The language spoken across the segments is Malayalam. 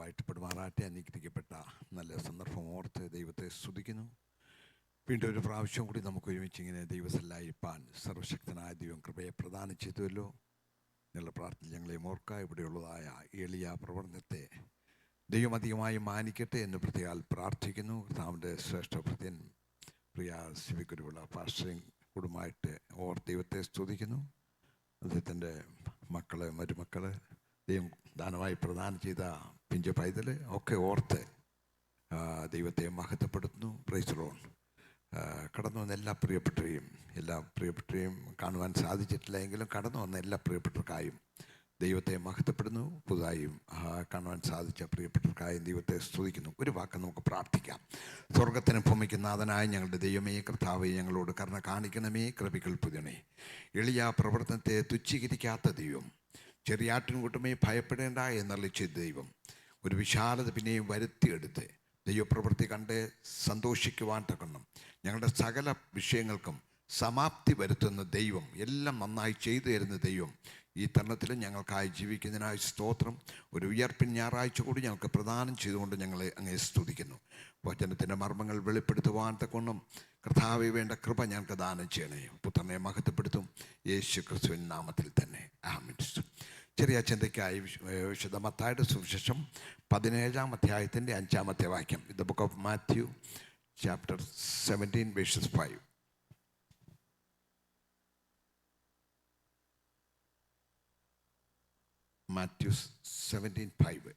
വാഴ്ത്തപ്പെടുമാറാട്ടെ. അനുഗ്രഹിക്കപ്പെട്ട നല്ല സന്ദർഭം ഓർത്ത് ദൈവത്തെ സ്തുതിക്കുന്നു. വീണ്ടും ഒരു പ്രാവശ്യം കൂടി നമുക്ക് ഒരുമിച്ച് ഇങ്ങനെ ദൈവസല്ലായിരിക്കാൻ സർവശക്തനായ ദൈവം കൃപയെ പ്രദാനം ചെയ്തുവല്ലോ. നിങ്ങളുടെ പ്രാർത്ഥന ഞങ്ങളെ ഓർക്കുക. ഇവിടെയുള്ളതായ എളിയ പ്രവർത്തനത്തെ ദൈവം അധികമായി മാനിക്കട്ടെ എന്ന് പ്രത്യേകം പ്രാർത്ഥിക്കുന്നു. കർത്താവിൻ്റെ ശ്രേഷ്ഠ ഭൃത്യൻ പ്രിയ ശിവഗുരുവിള പാസ്റ്ററിങ് കൂടുമായിട്ട് ദൈവത്തെ സ്തുതിക്കുന്നു. അദ്ദേഹത്തിൻ്റെ മക്കള്, മരുമക്കള്, ദൈവം ദാനമായി പ്രദാനം ചെയ്ത പിഞ്ച പൈതൽ ഒക്കെ ഓർത്ത് ദൈവത്തെ മഹത്വപ്പെടുത്തുന്നു. Praise the lord. കടന്നു വന്ന എല്ലാ പ്രിയപ്പെട്ടവരെയും കാണുവാൻ സാധിച്ചിട്ടില്ല എങ്കിലും കടന്നു വന്ന എല്ലാ പ്രിയപ്പെട്ടവർക്കായും ദൈവത്തെ മഹത്വപ്പെടുന്നു. പുതുതായും കാണുവാൻ സാധിച്ച പ്രിയപ്പെട്ടവർക്കായും ദൈവത്തെ സ്തുതിക്കുന്നു. ഒരു വാക്ക് നമുക്ക് പ്രാർത്ഥിക്കാം. സ്വർഗത്തിന് ഭൂമിക്ക് നാഥനായ ഞങ്ങളുടെ ദൈവമേ, കർത്താവേ, ഞങ്ങളോട് കരുണ കാണിക്കണമേ, കൃപകൾ പുതിയണേ. എളിയ പ്രവർത്തനത്തെ തുച്ഛീകരിക്കാത്ത ദൈവം, ചെറിയാട്ടിൻകൂട്ടമേ ഭയപ്പെടേണ്ട എന്നറിയിച്ച ദൈവം, ഒരു വിശാലത പിന്നെയും വരുത്തിയെടുത്ത് ദൈവപ്രവൃത്തി കണ്ട് സന്തോഷിക്കുവാൻ തക്കണം ഞങ്ങളുടെ സകല വിഷയങ്ങൾക്കും സമാപ്തി വരുത്തുന്ന ദൈവം, എല്ലാം നന്നായി ചെയ്തു തരുന്ന ദൈവം, ഈ തരുണത്തിലും ഞങ്ങൾക്കായി ജീവിക്കുന്നതിനായി സ്തോത്രം. ഒരു ഉയർപ്പിൻ ഞായറാഴ്ച കൂടി ഞങ്ങൾക്ക് പ്രദാനം ചെയ്തുകൊണ്ട് ഞങ്ങളെ അങ്ങേ സ്തുതിക്കുന്നു. വചനത്തിൻ്റെ മർമ്മങ്ങൾ വെളിപ്പെടുത്തുവാൻ തക്കണം കർത്താവേ, വേണ്ട കൃപ ഞങ്ങൾക്ക് ദാനം ചെയ്യണേ. പുത്രനെ മഹത്വപ്പെടുത്തും യേശു ക്രിസ്തുവിൻ നാമത്തിൽ തന്നെ, ആമേൻ. ചെറിയ ചിന്തയ്ക്കായി വിശുദ്ധ മത്തായിയുടെ സുവിശേഷം 17-ാം അധ്യായത്തിൻ്റെ 5-ാമത്തെ വാക്യം. The book of Matthew chapter 17 versus 5. Mathew 17:5.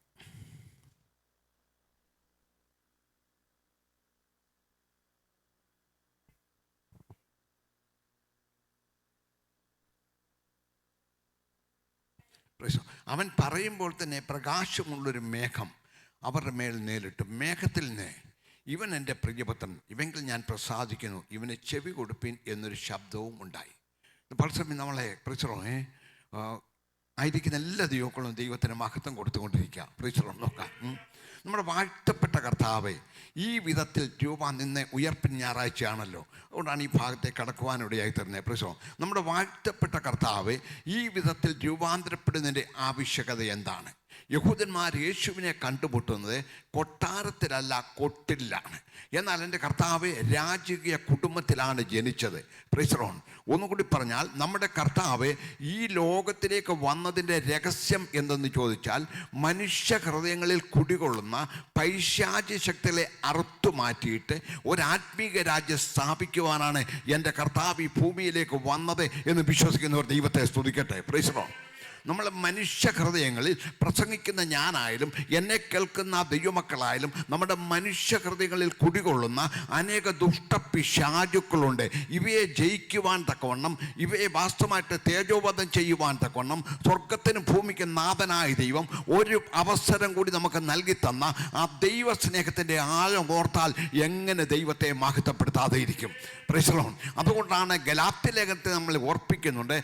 അവൻ പറയുമ്പോൾ തന്നെ പ്രകാശമുള്ളൊരു മേഘം അവരുടെ മേൽ നേരിട്ടു. മേഘത്തിൽ നിന്ന്, ഇവൻ എൻ്റെ പ്രിയപുത്രൻ, ഇവങ്കിൽ ഞാൻ പ്രസാദിക്കുന്നു, ഇവന് ചെവി കൊടുപ്പിൻ എന്നൊരു ശബ്ദവും ഉണ്ടായി. പലസമയം നമ്മളെ പ്രിച്ചറോ ആയിരിക്കുന്ന എല്ലാ ദൈവങ്ങളും ദൈവത്തിന് മഹത്വം കൊടുത്തുകൊണ്ടിരിക്കുക. പ്രിച്ചറോ നോക്കാം. നമ്മുടെ വാഴ്ത്തപ്പെട്ട കർത്താവേ, ഈ വിധത്തിൽ രൂപ നിന്ന് ഉയർപ്പിൻ ഞായറാഴ്ചയാണല്ലോ, അതുകൊണ്ടാണ് ഈ ഭാഗത്തെ കടക്കുവാനിടയായി തരുന്നത്. പ്രശ്നം, നമ്മുടെ വാഴ്ത്തപ്പെട്ട കർത്താവേ, ഈ വിധത്തിൽ രൂപാന്തരപ്പെടുന്നതിൻ്റെ ആവശ്യകത എന്താണ്? യഹൂദന്മാർ യേശുവിനെ കണ്ടുമുട്ടുന്നത് കൊട്ടാരത്തിലല്ല, കൊട്ടിലാണ്. എന്നാൽ എൻ്റെ കർത്താവ് രാജകീയ കുടുംബത്തിലാണ് ജനിച്ചത്. Praise the. ഒന്നുകൂടി പറഞ്ഞാൽ, നമ്മുടെ കർത്താവ് ഈ ലോകത്തിലേക്ക് വന്നതിൻ്റെ രഹസ്യം എന്തെന്ന് ചോദിച്ചാൽ, മനുഷ്യ ഹൃദയങ്ങളിൽ കുടികൊള്ളുന്ന പൈശാചിക ശക്തികളെ അറുത്തു മാറ്റിയിട്ട് ഒരാത്മീക രാജ്യം സ്ഥാപിക്കുവാനാണ് എൻ്റെ കർത്താവ് ഈ ഭൂമിയിലേക്ക് വന്നത് എന്ന് വിശ്വസിക്കുന്നവർ ദൈവത്തെ സ്തുതിക്കട്ടെ. Praise the. നമ്മൾ മനുഷ്യ ഹൃദയങ്ങളിൽ പ്രസംഗിക്കുന്ന ഞാനായാലും എന്നെ കേൾക്കുന്ന ദൈവമക്കളായാലും നമ്മുടെ മനുഷ്യ ഹൃദയങ്ങളിൽ കുടികൊള്ളുന്ന അനേക ദുഷ്ടപിശാചുക്കളുണ്ട്. ഇവയെ ജയിക്കുവാൻ തക്കവണ്ണം, ഇവയെ വാസ്തവമായിട്ട് തേജോവധം ചെയ്യുവാൻ തക്കവണ്ണം സ്വർഗത്തിനും ഭൂമിക്കും നാഥനായ ദൈവം ഒരു അവസരം കൂടി നമുക്ക് നൽകി തന്ന ആ ദൈവ സ്നേഹത്തിൻ്റെ ആഴം ഓർത്താൽ എങ്ങനെ ദൈവത്തെ മഹത്വപ്പെടുത്താതെ ഇരിക്കും? Price the Lord. അതുകൊണ്ടാണ് ഗലാത്യ ലേഖനത്തെ നമ്മൾ ഓർപ്പിക്കുന്നുണ്ട്.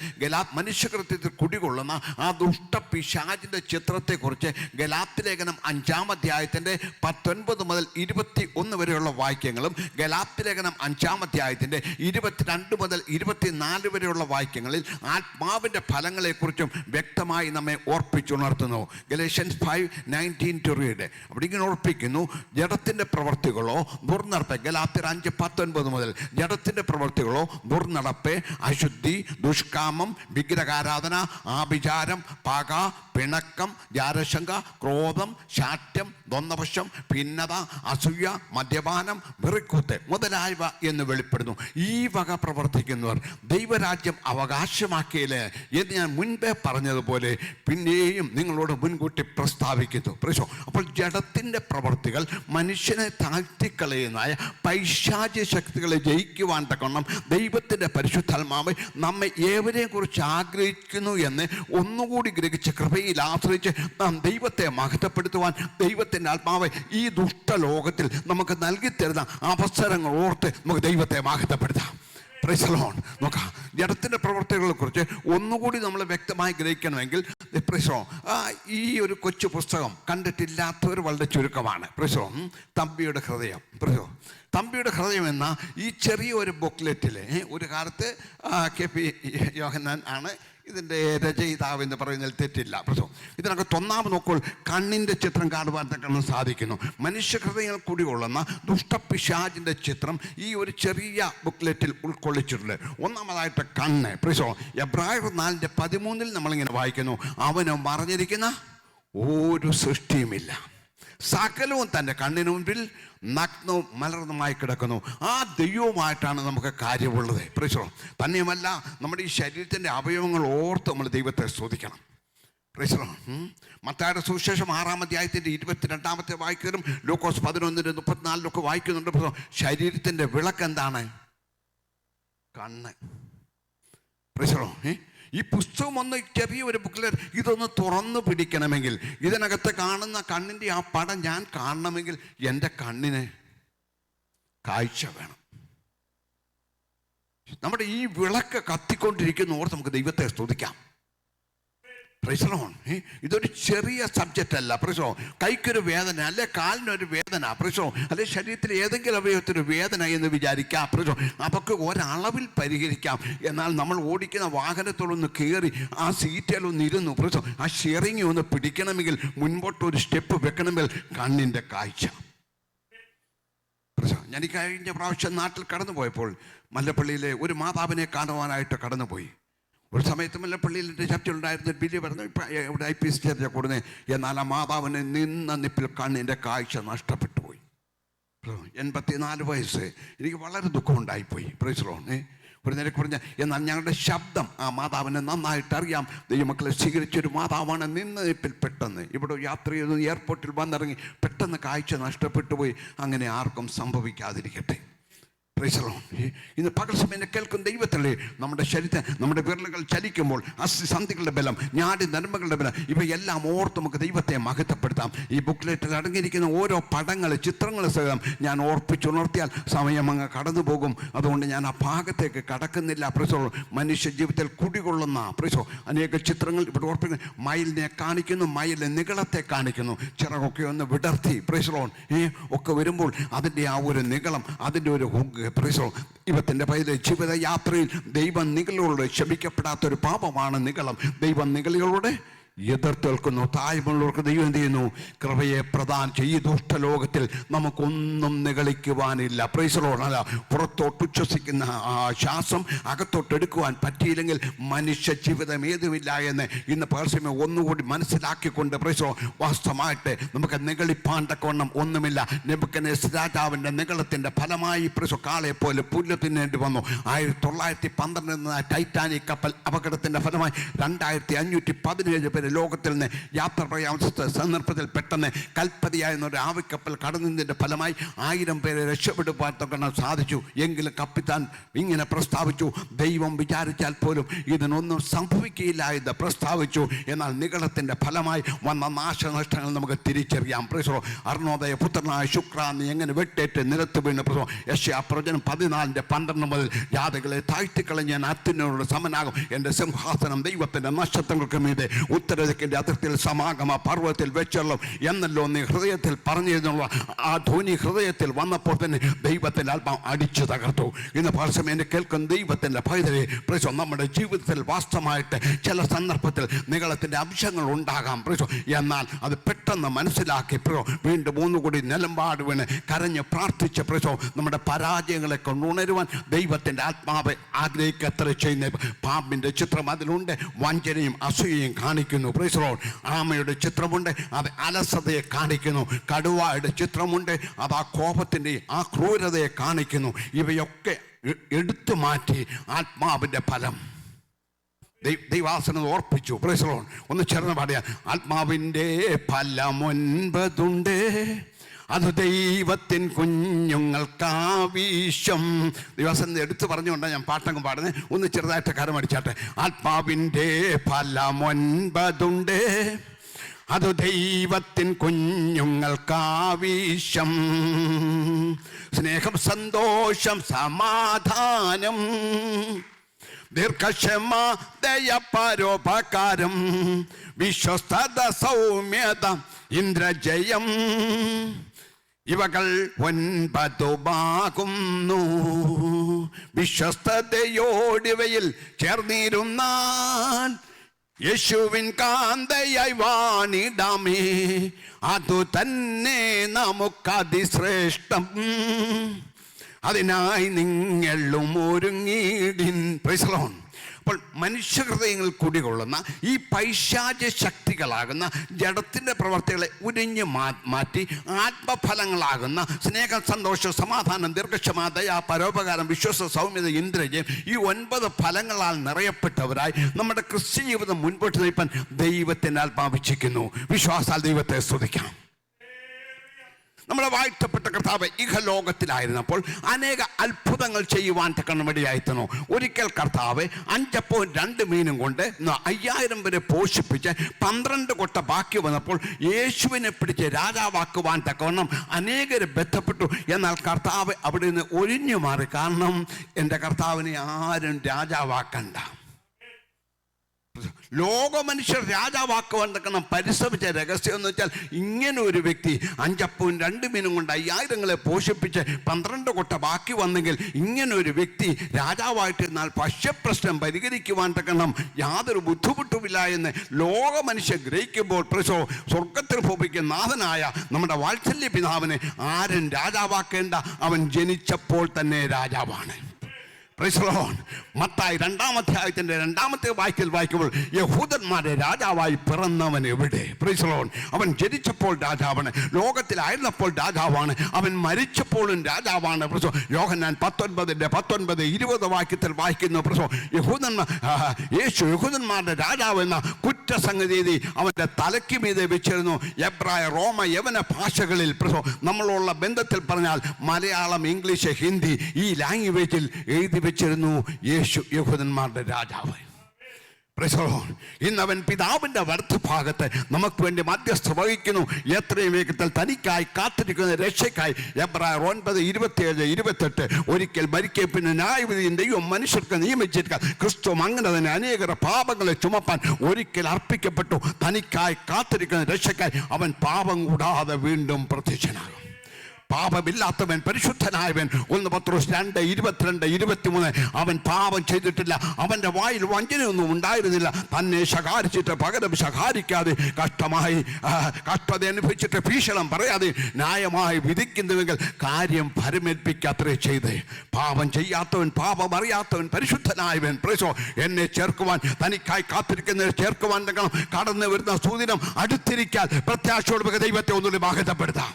മനുഷ്യകൃത്യത്തിൽ കുടികൊള്ളുന്ന ആ ദുഷ്ടപിശാചിൻ്റെ ചിത്രത്തെക്കുറിച്ച് ഗലാത്യ ലേഖനം 5-ാം അധ്യായത്തിൻ്റെ 19 മുതൽ 21 വരെയുള്ള വാക്യങ്ങളും ഗലാത്യ ലേഖനം 5-ാം അധ്യായത്തിൻ്റെ 22 മുതൽ 24 വരെയുള്ള വാക്യങ്ങളിൽ ആത്മാവിൻ്റെ ഫലങ്ങളെക്കുറിച്ചും വ്യക്തമായി നമ്മെ ഓർപ്പിച്ചുണർത്തുന്നു. Galatians 5:19 to read. അവിടെ ഇങ്ങനെ ഓർപ്പിക്കുന്നു, ജഡത്തിൻ്റെ പ്രവൃത്തികളോ ദുർനടപ്പ്. ഗലാത്യർ 5:19 മുതൽ, ജഡത്തിൻ്റെ പ്രവൃത്തികളോ ദുർനടപ്പ്, അശുദ്ധി, ദുഷ്കാമം, വിഗ്രഹാരാധന, ആഭിചാരം, പക, പിണക്കം, ജാരശങ്ക, ക്രോധം, ശാഠ്യം, ദ്വന്ദ്വപക്ഷം, ഭിന്നത, അസൂയ, മദ്യപാനം, വെറിക്കൂത്ത് മുതലായവ എന്ന് വെളിപ്പെടുന്നു. ഈ വക പ്രവർത്തിക്കുന്നവർ ദൈവരാജ്യം അവകാശമാക്കിയില്ല എന്ന് ഞാൻ മുൻപേ പറഞ്ഞതുപോലെ പിന്നെയും നിങ്ങളോട് മുൻകൂട്ടി പ്രസ്താവിക്കുന്നു. പ്രശ്നം, അപ്പോൾ ജഡത്തിൻ്റെ പ്രവർത്തികൾ മനുഷ്യനെ താഴ്ത്തിക്കളയുന്നതായ പൈശാചിക ശക്തികളെ ജയിക്കുവാൻ തക്കണം ദൈവത്തിൻ്റെ പരിശുദ്ധാത്മാവ് നമ്മെ ഏവരെയും കുറിച്ച് ആഗ്രഹിക്കുന്നു എന്ന് ഒന്നുകൂടി ഗ്രഹിച്ച് കൃപയിൽ ആശ്രയിച്ച് നാം ദൈവത്തെ മഹത്വപ്പെടുത്തുവാൻ ദൈവത്തിൻ്റെ ആത്മാവ് ഈ ദുഷ്ടലോകത്തിൽ നമുക്ക് നൽകി തരുന്ന അവസരങ്ങൾ ഓർത്ത് നമുക്ക് ദൈവത്തെ മഹത്വപ്പെടുത്താം. Price the lord. നോക്കാം, ജഡത്തിൻ്റെ പ്രവർത്തികളെ കുറിച്ച് ഒന്നുകൂടി നമ്മൾ വ്യക്തമായി ഗ്രഹിക്കണമെങ്കിൽ പ്രൈസ് ദി ലോർഡ്, ഈ ഒരു കൊച്ചു പുസ്തകം കണ്ടിട്ടില്ലാത്തവർ വളരെ ചുരുക്കമാണ്. Price the Lord. തമ്പിയുടെ ഹൃദയം. Price the Lord. തമ്പിയുടെ ഹൃദയം എന്ന ഈ ചെറിയ ഒരു ബുക്ക്ലെറ്റിൽ ഒരു കാലത്ത് കെ.പി. യോഹന്നാൻ ആണ് ഇതിൻ്റെ രചയിതാവ് എന്ന് പറയുന്നതിൽ തെറ്റില്ല. പ്രശ്നം ഇതിനകത്ത് ഒന്നാമത് നോക്കുമ്പോൾ കണ്ണിൻ്റെ ചിത്രം കാണുവാൻ തക്കണം സാധിക്കുന്നു. മനുഷ്യഹൃദയങ്ങൾ കുടികൊള്ളുന്ന ദുഷ്ടപിശാചിൻ്റെ ചിത്രം ഈ ഒരു ചെറിയ ബുക്ക്ലെറ്റിൽ ഉൾക്കൊള്ളിച്ചിട്ടുണ്ട്. ഒന്നാമതായിട്ട് കണ്ണ്. പ്രശ്നം എബ്രായർ 4:13 നമ്മളിങ്ങനെ വായിക്കുന്നു, അവന് മറഞ്ഞിരിക്കുന്ന ഒരു സൃഷ്ടിയുമില്ല, സകലവും തൻ്റെ കണ്ണിന് മുൻപിൽ നഗ്നവും മലർന്നുമായി കിടക്കുന്നു. ആ ദൈവവുമായിട്ടാണ് നമുക്ക് കാര്യമുള്ളത്. പ്രശ്നം തന്നെയുമല്ല, നമ്മുടെ ഈ ശരീരത്തിൻ്റെ അവയവങ്ങൾ ഓർത്ത് നമ്മൾ ദൈവത്തെ സ്തുതിക്കണം. പ്രശ്നം മത്തായിയുടെ സുവിശേഷം 6-ാം അധ്യായത്തിൻ്റെ 22 വായിക്കുന്നതും ലൂക്കോസ് 11:34 വായിക്കുന്നുണ്ട്. ശരീരത്തിൻ്റെ വിളക്ക് എന്താണ്? കണ്ണ്. പ്രശ്നം ഈ പുസ്തകം ഒന്ന് ചെറിയൊരു ബുക്കിൽ ഇതൊന്ന് തുറന്നു പിടിക്കണമെങ്കിൽ, ഇതിനകത്ത് കാണുന്ന കണ്ണിൻ്റെ ആ പടം ഞാൻ കാണണമെങ്കിൽ എൻ്റെ കണ്ണിന് കാഴ്ച വേണം. നമ്മുടെ ഈ വിളക്ക് കത്തിക്കൊണ്ടിരിക്കുന്ന ഓർത്ത് നമുക്ക് ദൈവത്തെ സ്തുതിക്കാം. പ്രശ്നം ഇതൊരു ചെറിയ സബ്ജക്റ്റ് അല്ല. പ്രശ്നം കൈക്കൊരു വേദന, അല്ലെ കാലിനൊരു വേദന, പ്രശ്നം അല്ലെ ശരീരത്തിൽ ഏതെങ്കിലും അവയവത്തൊരു വേദന എന്ന് വിചാരിക്കാം. പ്രശ്നം അതൊക്കെ ഒരളവിൽ പരിഹരിക്കാം. എന്നാൽ നമ്മൾ ഓടിക്കുന്ന വാഹനത്തോടൊന്ന് കയറി ആ സീറ്റിലൊന്ന് ഇരുന്നു, പ്രശ്നം ആ ഷെയറിങ് ഒന്ന് പിടിക്കണമെങ്കിൽ, മുൻപോട്ടൊരു സ്റ്റെപ്പ് വെക്കണമെങ്കിൽ കണ്ണിൻ്റെ കാഴ്ച. പ്രശ്നം ഞാൻ ഈ കഴിഞ്ഞ പ്രാവശ്യം നാട്ടിൽ കടന്നു പോയപ്പോൾ മല്ലപ്പള്ളിയിലെ ഒരു മാതാവിനെ കാണുവാനായിട്ട് കടന്നുപോയി. ഒരു സമയത്ത് മല്ലപ്പള്ളിയിൽ ചർച്ചയുണ്ടായിരുന്ന ബില്ല് പറഞ്ഞു, ഇപ്പം ഇവിടെ IPC ചർച്ച കൂടുന്നത്. എന്നാൽ ആ മാതാവിനെ നിന്ന നിപ്പിൽ കണ്ണിൻ്റെ കാഴ്ച നഷ്ടപ്പെട്ടു പോയി. 84 വയസ്സ്. എനിക്ക് വളരെ ദുഃഖമുണ്ടായിപ്പോയി. പ്രൈസ്ലോണേ ഒരു നിരക്ക് പറഞ്ഞ, എന്നാൽ ഞങ്ങളുടെ ശബ്ദം ആ മാതാവിനെ നന്നായിട്ട് അറിയാം. ദൈവമക്കളെ സ്വീകരിച്ചൊരു മാതാവാണ്. നിന്ന നിപ്പിൽ പെട്ടെന്ന് ഇവിടെ യാത്ര ചെയ്ത് എയർപോർട്ടിൽ വന്നിറങ്ങി പെട്ടെന്ന് കാഴ്ച നഷ്ടപ്പെട്ടു പോയി. അങ്ങനെ ആർക്കും സംഭവിക്കാതിരിക്കട്ടെ. ഇന്ന് പകൽ സമയം കേൾക്കുന്ന ദൈവത്തിലെ നമ്മുടെ ശരീരത്തെ, നമ്മുടെ വിരലുകൾ ചലിക്കുമ്പോൾ അസ്ഥിസന്ധികളുടെ ബലം, ഞാടി നന്മകളുടെ ബലം, ഇവയെല്ലാം ഓർത്ത് നമുക്ക് ദൈവത്തെ മഹത്വപ്പെടുത്താം. ഈ ബുക്ക്ലെറ്റിൽ അടങ്ങിയിരിക്കുന്ന ഓരോ പടങ്ങൾ, ചിത്രങ്ങൾ സഹിതം ഞാൻ ഓർപ്പിച്ചുണർത്തിയാൽ സമയം അങ്ങ് കടന്നു പോകും. അതുകൊണ്ട് ഞാൻ ആ ഭാഗത്തേക്ക് കടക്കുന്നില്ല. പ്രസോ മനുഷ്യ ജീവിതത്തിൽ കുടികൊള്ളുന്ന പ്രസോ അനേക ചിത്രങ്ങൾ ഇവിടെ ഓർപ്പിക്കുന്നു. മയിലിനെ കാണിക്കുന്നു, മയിലിനെ നികളത്തെ കാണിക്കുന്നു, ചിറകൊക്കെ ഒന്ന് വിടർത്തി പ്രസോൺ ഒക്കെ വരുമ്പോൾ അതിൻ്റെ ആ ഒരു നികളം, അതിൻ്റെ ഒരു ഇവത്തിൻ്റെ പൈതൽ ജീവിതയാത്രയിൽ ദൈവം നികളോട് ക്ഷമിക്കപ്പെടാത്തൊരു പാപമാണ് നികളം. ദൈവം നികളികളോട് എതിർത്തേൽക്കുന്നു. താഴ്മയുള്ളവർക്ക് ദൈവം എന്ത് ചെയ്യുന്നു? കൃപയെ പ്രദാനം ചെയ്യും. ഈ ദുഷ്ടലോകത്തിൽ നമുക്കൊന്നും നിഗളിക്കുവാനില്ല. പ്രൈസലോണല്ല, പുറത്തോട്ട് ഉച്ഛ്വസിക്കുന്ന ആ ശ്വാസം അകത്തോട്ടെടുക്കുവാൻ പറ്റിയില്ലെങ്കിൽ മനുഷ്യ ജീവിതം ഏതുമില്ല എന്ന് ഇന്ന് പകർച്ചമയം ഒന്നുകൂടി മനസ്സിലാക്കിക്കൊണ്ട് പ്രൈസോ വാസ്തവമായിട്ട് നമുക്ക് നിഗളിപ്പാണ്ടക്കൊണ്ണം ഒന്നുമില്ല. നെബൂഖദ്നേസർ രാജാവിൻ്റെ നിഗളത്തിൻ്റെ ഫലമായി പ്രൈസോ കാളയെ പോലെ പുല്ല് തിന്നേണ്ടി വന്നു. 1912 ടൈറ്റാനിക് കപ്പൽ അപകടത്തിൻ്റെ ഫലമായി 2517 പേര് ലോകത്തിൽ നിന്ന് യാത്ര പറയാൻ സന്ദർഭത്തിൽ പെട്ടെന്ന് കൽപ്പതിയായിരുന്ന ആവിക്കപ്പൽ കടന്നതിൻ്റെ ഫലമായി 1000 പേരെ രക്ഷപ്പെടുവാൻ സാധിച്ചു. എങ്കിലും കപ്പിത്താൻ ഇങ്ങനെ പ്രസ്താവിച്ചു, ദൈവം വിചാരിച്ചാൽ പോലും ഇതിനൊന്നും സംഭവിക്കുകയില്ല എന്ന് പ്രസ്താവിച്ചു. എന്നാൽ നിഗളത്തിൻ്റെ ഫലമായി വന്ന നാശനഷ്ടങ്ങൾ നമുക്ക് തിരിച്ചറിയാം. പ്രസോ അർണോദയ പുത്രനായ ശുക്രാന്ന് എങ്ങനെ വെട്ടേറ്റ് നിലത്ത് വീണ് പ്രസോ യെശയ്യാ പ്രവചനം 14:12 മുതൽ ജാതികളെ താഴ്ത്തിക്കളഞ്ഞ് ഞാൻ അത്യുന്നതനോട് സമനാകും. എൻ്റെ സിംഹാസനം ദൈവത്തിൻ്റെ നക്ഷത്രങ്ങൾക്ക് മീതെ ഉത്തരദിക്കിൻ്റെ അതിർത്തിയിൽ സമാഗമ പർവ്വതത്തിൽ വെച്ചല്ലോ എന്നല്ലോ നീ ഹൃദയത്തിൽ പറഞ്ഞിരുന്നുള്ള ആ ധ്വനി ഹൃദയത്തിൽ വന്നപ്പോൾ തന്നെ ദൈവത്തിൻ്റെ ആത്മാവ് അടിച്ചു തകർത്തു. ഇന്ന് പരസ്യം എന്നെ കേൾക്കുന്ന ദൈവത്തിൻ്റെ പൈതലെ പ്രസോ നമ്മുടെ ജീവിതത്തിൽ വാസ്തവമായിട്ട് ചില സന്ദർഭത്തിൽ നിഗളത്തിൻ്റെ അംശങ്ങൾ ഉണ്ടാകാം. പ്രസോ എന്നാൽ അത് പെട്ടെന്ന് മനസ്സിലാക്കി വീണ്ടും ഒന്നുകൂടി നിലമ്പാട് വീണ് കരഞ്ഞ് പ്രാർത്ഥിച്ച പ്രസോ നമ്മുടെ പരാജയങ്ങളെ കൊണ്ടുണരുവാൻ ദൈവത്തിൻ്റെ ആത്മാവ് ആഗ്രഹിക്കത്ര ചെയ്യുന്ന പാമ്പിൻ്റെ ചിത്രം അതിലുണ്ട്, വഞ്ചനയും അസൂയയും കാണിക്കുന്നു. Praise the lord. ആമയുടെ ചിത്രമുണ്ട്, അത് അലസതയെ കാണിക്കുന്നു. കടുവയുടെ ചിത്രമുണ്ട്, അത് ആ കോപത്തിൻ്റെ ആ ക്രൂരതയെ കാണിക്കുന്നു. ഇവയൊക്കെ എടുത്തു മാറ്റി ആത്മാവിൻ്റെ ഫലം ദൈവാസനം ഓർപ്പിച്ചു. Praise the lord. ഒന്ന് ചേർന്ന് പാടിയ, ആത്മാവിൻ്റെ ഫലം 9 അത് ദൈവത്തിൻ കുഞ്ഞുങ്ങൾക്കാവശ്യം. ദിവസം എടുത്തു പറഞ്ഞുകൊണ്ടാണ് ഞാൻ പാട്ടങ്ങ് പാടുന്നത്. ഒന്ന് ചെറുതായിട്ട് കരമടിച്ചാട്ടെ. ആത്മാവിൻ്റെ ഫലം 9 അത് ദൈവത്തിൻ കുഞ്ഞുങ്ങൾക്കാവശ്യം. സ്നേഹം, സന്തോഷം, സമാധാനം, ദീർഘക്ഷമ, ദയ, പരോപകാരം, വിശ്വസ്തത, സൗമ്യത, ഇന്ദ്രജയം, ഇവകൾ 9 വിശ്വസ്തയോടിവയിൽ ചേർന്നിരുന്നാൽ യേശുവിൻ കാന്തയായി വാണിടാമേ, അതു തന്നെ നമുക്കതിശ്രേഷ്ഠം. അതിനായി നിങ്ങളും ഒരുങ്ങിയിടിൻ. Price the Lord. അപ്പോൾ മനുഷ്യഹൃദയങ്ങൾ കുടികൊള്ളുന്ന ഈ പൈശാചി ശക്തികളാകുന്ന ജഡത്തിൻ്റെ പ്രവർത്തികളെ ഉരിഞ്ഞു മാറ്റി ആത്മഫലങ്ങളാകുന്ന സ്നേഹം, സന്തോഷം, സമാധാനം, ദീർഘക്ഷമ, ദയ, പരോപകാരം, വിശ്വാസം, സൗമ്യത, ഇന്ദ്രിയം, ഈ 9 ഫലങ്ങളാൽ നിറയപ്പെട്ടവരായി നമ്മുടെ ക്രിസ്ത്യ ജീവിതം മുൻപോട്ട് നയിപ്പാൻ ദൈവത്തിൻ്റെ ആത്മാവിച്ഛിക്കുന്നു. വിശ്വാസാൽ ദൈവത്തെ സ്തുതിക്കാം. നമ്മളെ വാഴ്ത്തപ്പെട്ട കർത്താവ് ഇഹലോകത്തിലായിരുന്നപ്പോൾ അനേക അത്ഭുതങ്ങൾ ചെയ്യുവാൻ തക്കണമടിയായിരുന്നു. ഒരിക്കൽ കർത്താവ് 5 അപ്പവും 2 മീനും കൊണ്ട് 5000 പേരെ പോഷിപ്പിച്ച് 12 കൊട്ട ബാക്കി വന്നപ്പോൾ യേശുവിനെ പിടിച്ച് രാജാവാക്കുവാൻ തക്കവണ്ണം അനേകർ ബന്ധപ്പെട്ടു. എന്നാൽ കർത്താവ് അവിടെ നിന്ന് ഒഴിഞ്ഞു മാറി. കാരണം എൻ്റെ കർത്താവിനെ ആരും രാജാവാക്കണ്ട. ലോക മനുഷ്യർ രാജാവാക്കുവാൻ തക്കണം പരിശ്രമിച്ച രഹസ്യം എന്ന് വെച്ചാൽ, ഇങ്ങനെ ഒരു വ്യക്തി 5 അപ്പവും 2 മീനും കൊണ്ട് 5000 പോഷിപ്പിച്ച് 12 കൊട്ട ബാക്കി വന്നെങ്കിൽ ഇങ്ങനെ ഒരു വ്യക്തി രാജാവായിട്ടിരുന്നാൽ ഭക്ഷ്യപ്രശ്നം പരിഹരിക്കുവാൻ തക്കണം യാതൊരു ബുദ്ധിമുട്ടുമില്ല എന്ന് ലോക മനുഷ്യർ ഗ്രഹിക്കുമ്പോൾ സ്വർഗത്തിൽ ഭൂമിക്കുന്ന നാഥനായ നമ്മുടെ വാത്സല്യ പിതാവിനെ ആരും രാജാവാക്കേണ്ട. അവൻ ജനിച്ചപ്പോൾ തന്നെ രാജാവാണ്. Praise the lord. മത്തായി 2-ാം അധ്യായത്തിൻ്റെ 2-ാമത്തെ വായിക്കുമ്പോൾ യഹൂദന്മാരെ രാജാവായി പിറന്നവൻ എവിടെ? Praise the lord. അവൻ ജനിച്ചപ്പോൾ രാജാവാണ്, ലോകത്തിലായിരുന്നപ്പോൾ രാജാവാണ്, അവൻ മരിച്ചപ്പോഴും രാജാവാണ്. യോഹന്നാൻ 19:19-20 വാക്യത്തിൽ വായിക്കുന്നു. യേശു യഹൂദന്മാരുടെ രാജാവ് എന്ന കുറ്റസംഗതി അവൻ്റെ തലയ്ക്ക് മീതെ വെച്ചിരുന്നു. എബ്രായ, റോമ, യവന ഭാഷകളിൽ നമ്മളുള്ള ബന്ധത്തിൽ പറഞ്ഞാൽ മലയാളം, ഇംഗ്ലീഷ്, ഹിന്ദി ഈ ലാംഗ്വേജിൽ എഴുതി വെച്ചിരുന്നു യേശു യഹൂദന്മാരുടെ രാജാവ്. ഇന്നവൻ പിതാവിൻ്റെ വലത്തുഭാഗത്ത് നമുക്ക് വേണ്ടി മധ്യസ്ഥ വഹിക്കുന്നു. എത്രയും വേഗത്തിൽ തനിക്കായി കാത്തിരിക്കുന്ന രക്ഷയ്ക്കായി. എബ്രായർ 9:27-28 ഒരിക്കൽ മരിക്കെ പിന്നെ ന്യായവിധിയും ദൈവം മനുഷ്യർക്ക് നിയമിച്ചിരിക്കാൻ ക്രിസ്തു അങ്ങനെ തന്നെ അനേകരുടെ പാപങ്ങളെ ചുമപ്പാൻ ഒരിക്കൽ അർപ്പിക്കപ്പെട്ടു. തനിക്കായി കാത്തിരിക്കുന്ന രക്ഷയ്ക്കായി അവൻ പാപം കൂടാതെ വീണ്ടും പ്രത്യക്ഷനാകും. പാപമില്ലാത്തവൻ, പരിശുദ്ധനായവൻ. 1 പത്രോസ് 2:22-23 അവൻ പാപം ചെയ്തിട്ടില്ല, അവൻ്റെ വായിൽ വഞ്ചനയൊന്നും ഉണ്ടായിരുന്നില്ല, തന്നെ ശകാരിച്ചിട്ട് പകരം ശകാരിക്കാതെ, കഷ്ടത അനുഭവിച്ചിട്ട് ഭീഷണം പറയാതെ ന്യായമായി വിധിക്കുന്നുവെങ്കിൽ കാര്യം ഫലമേൽപ്പിക്കാത്രേ ചെയ്ത്. പാപം ചെയ്യാത്തവൻ, പാപം അറിയാത്തവൻ, പരിശുദ്ധനായവൻ എന്നെ ചേർക്കുവാൻ, തനിക്കായി കാത്തിരിക്കുന്നവരെ ചേർക്കുവാൻ കടന്നു വരുന്ന സുദിനം അടുത്തിരിക്കാൻ പ്രത്യാശയോട് ദൈവത്തെ ഒന്നുകൂടി മഹത്വപ്പെടുത്താം.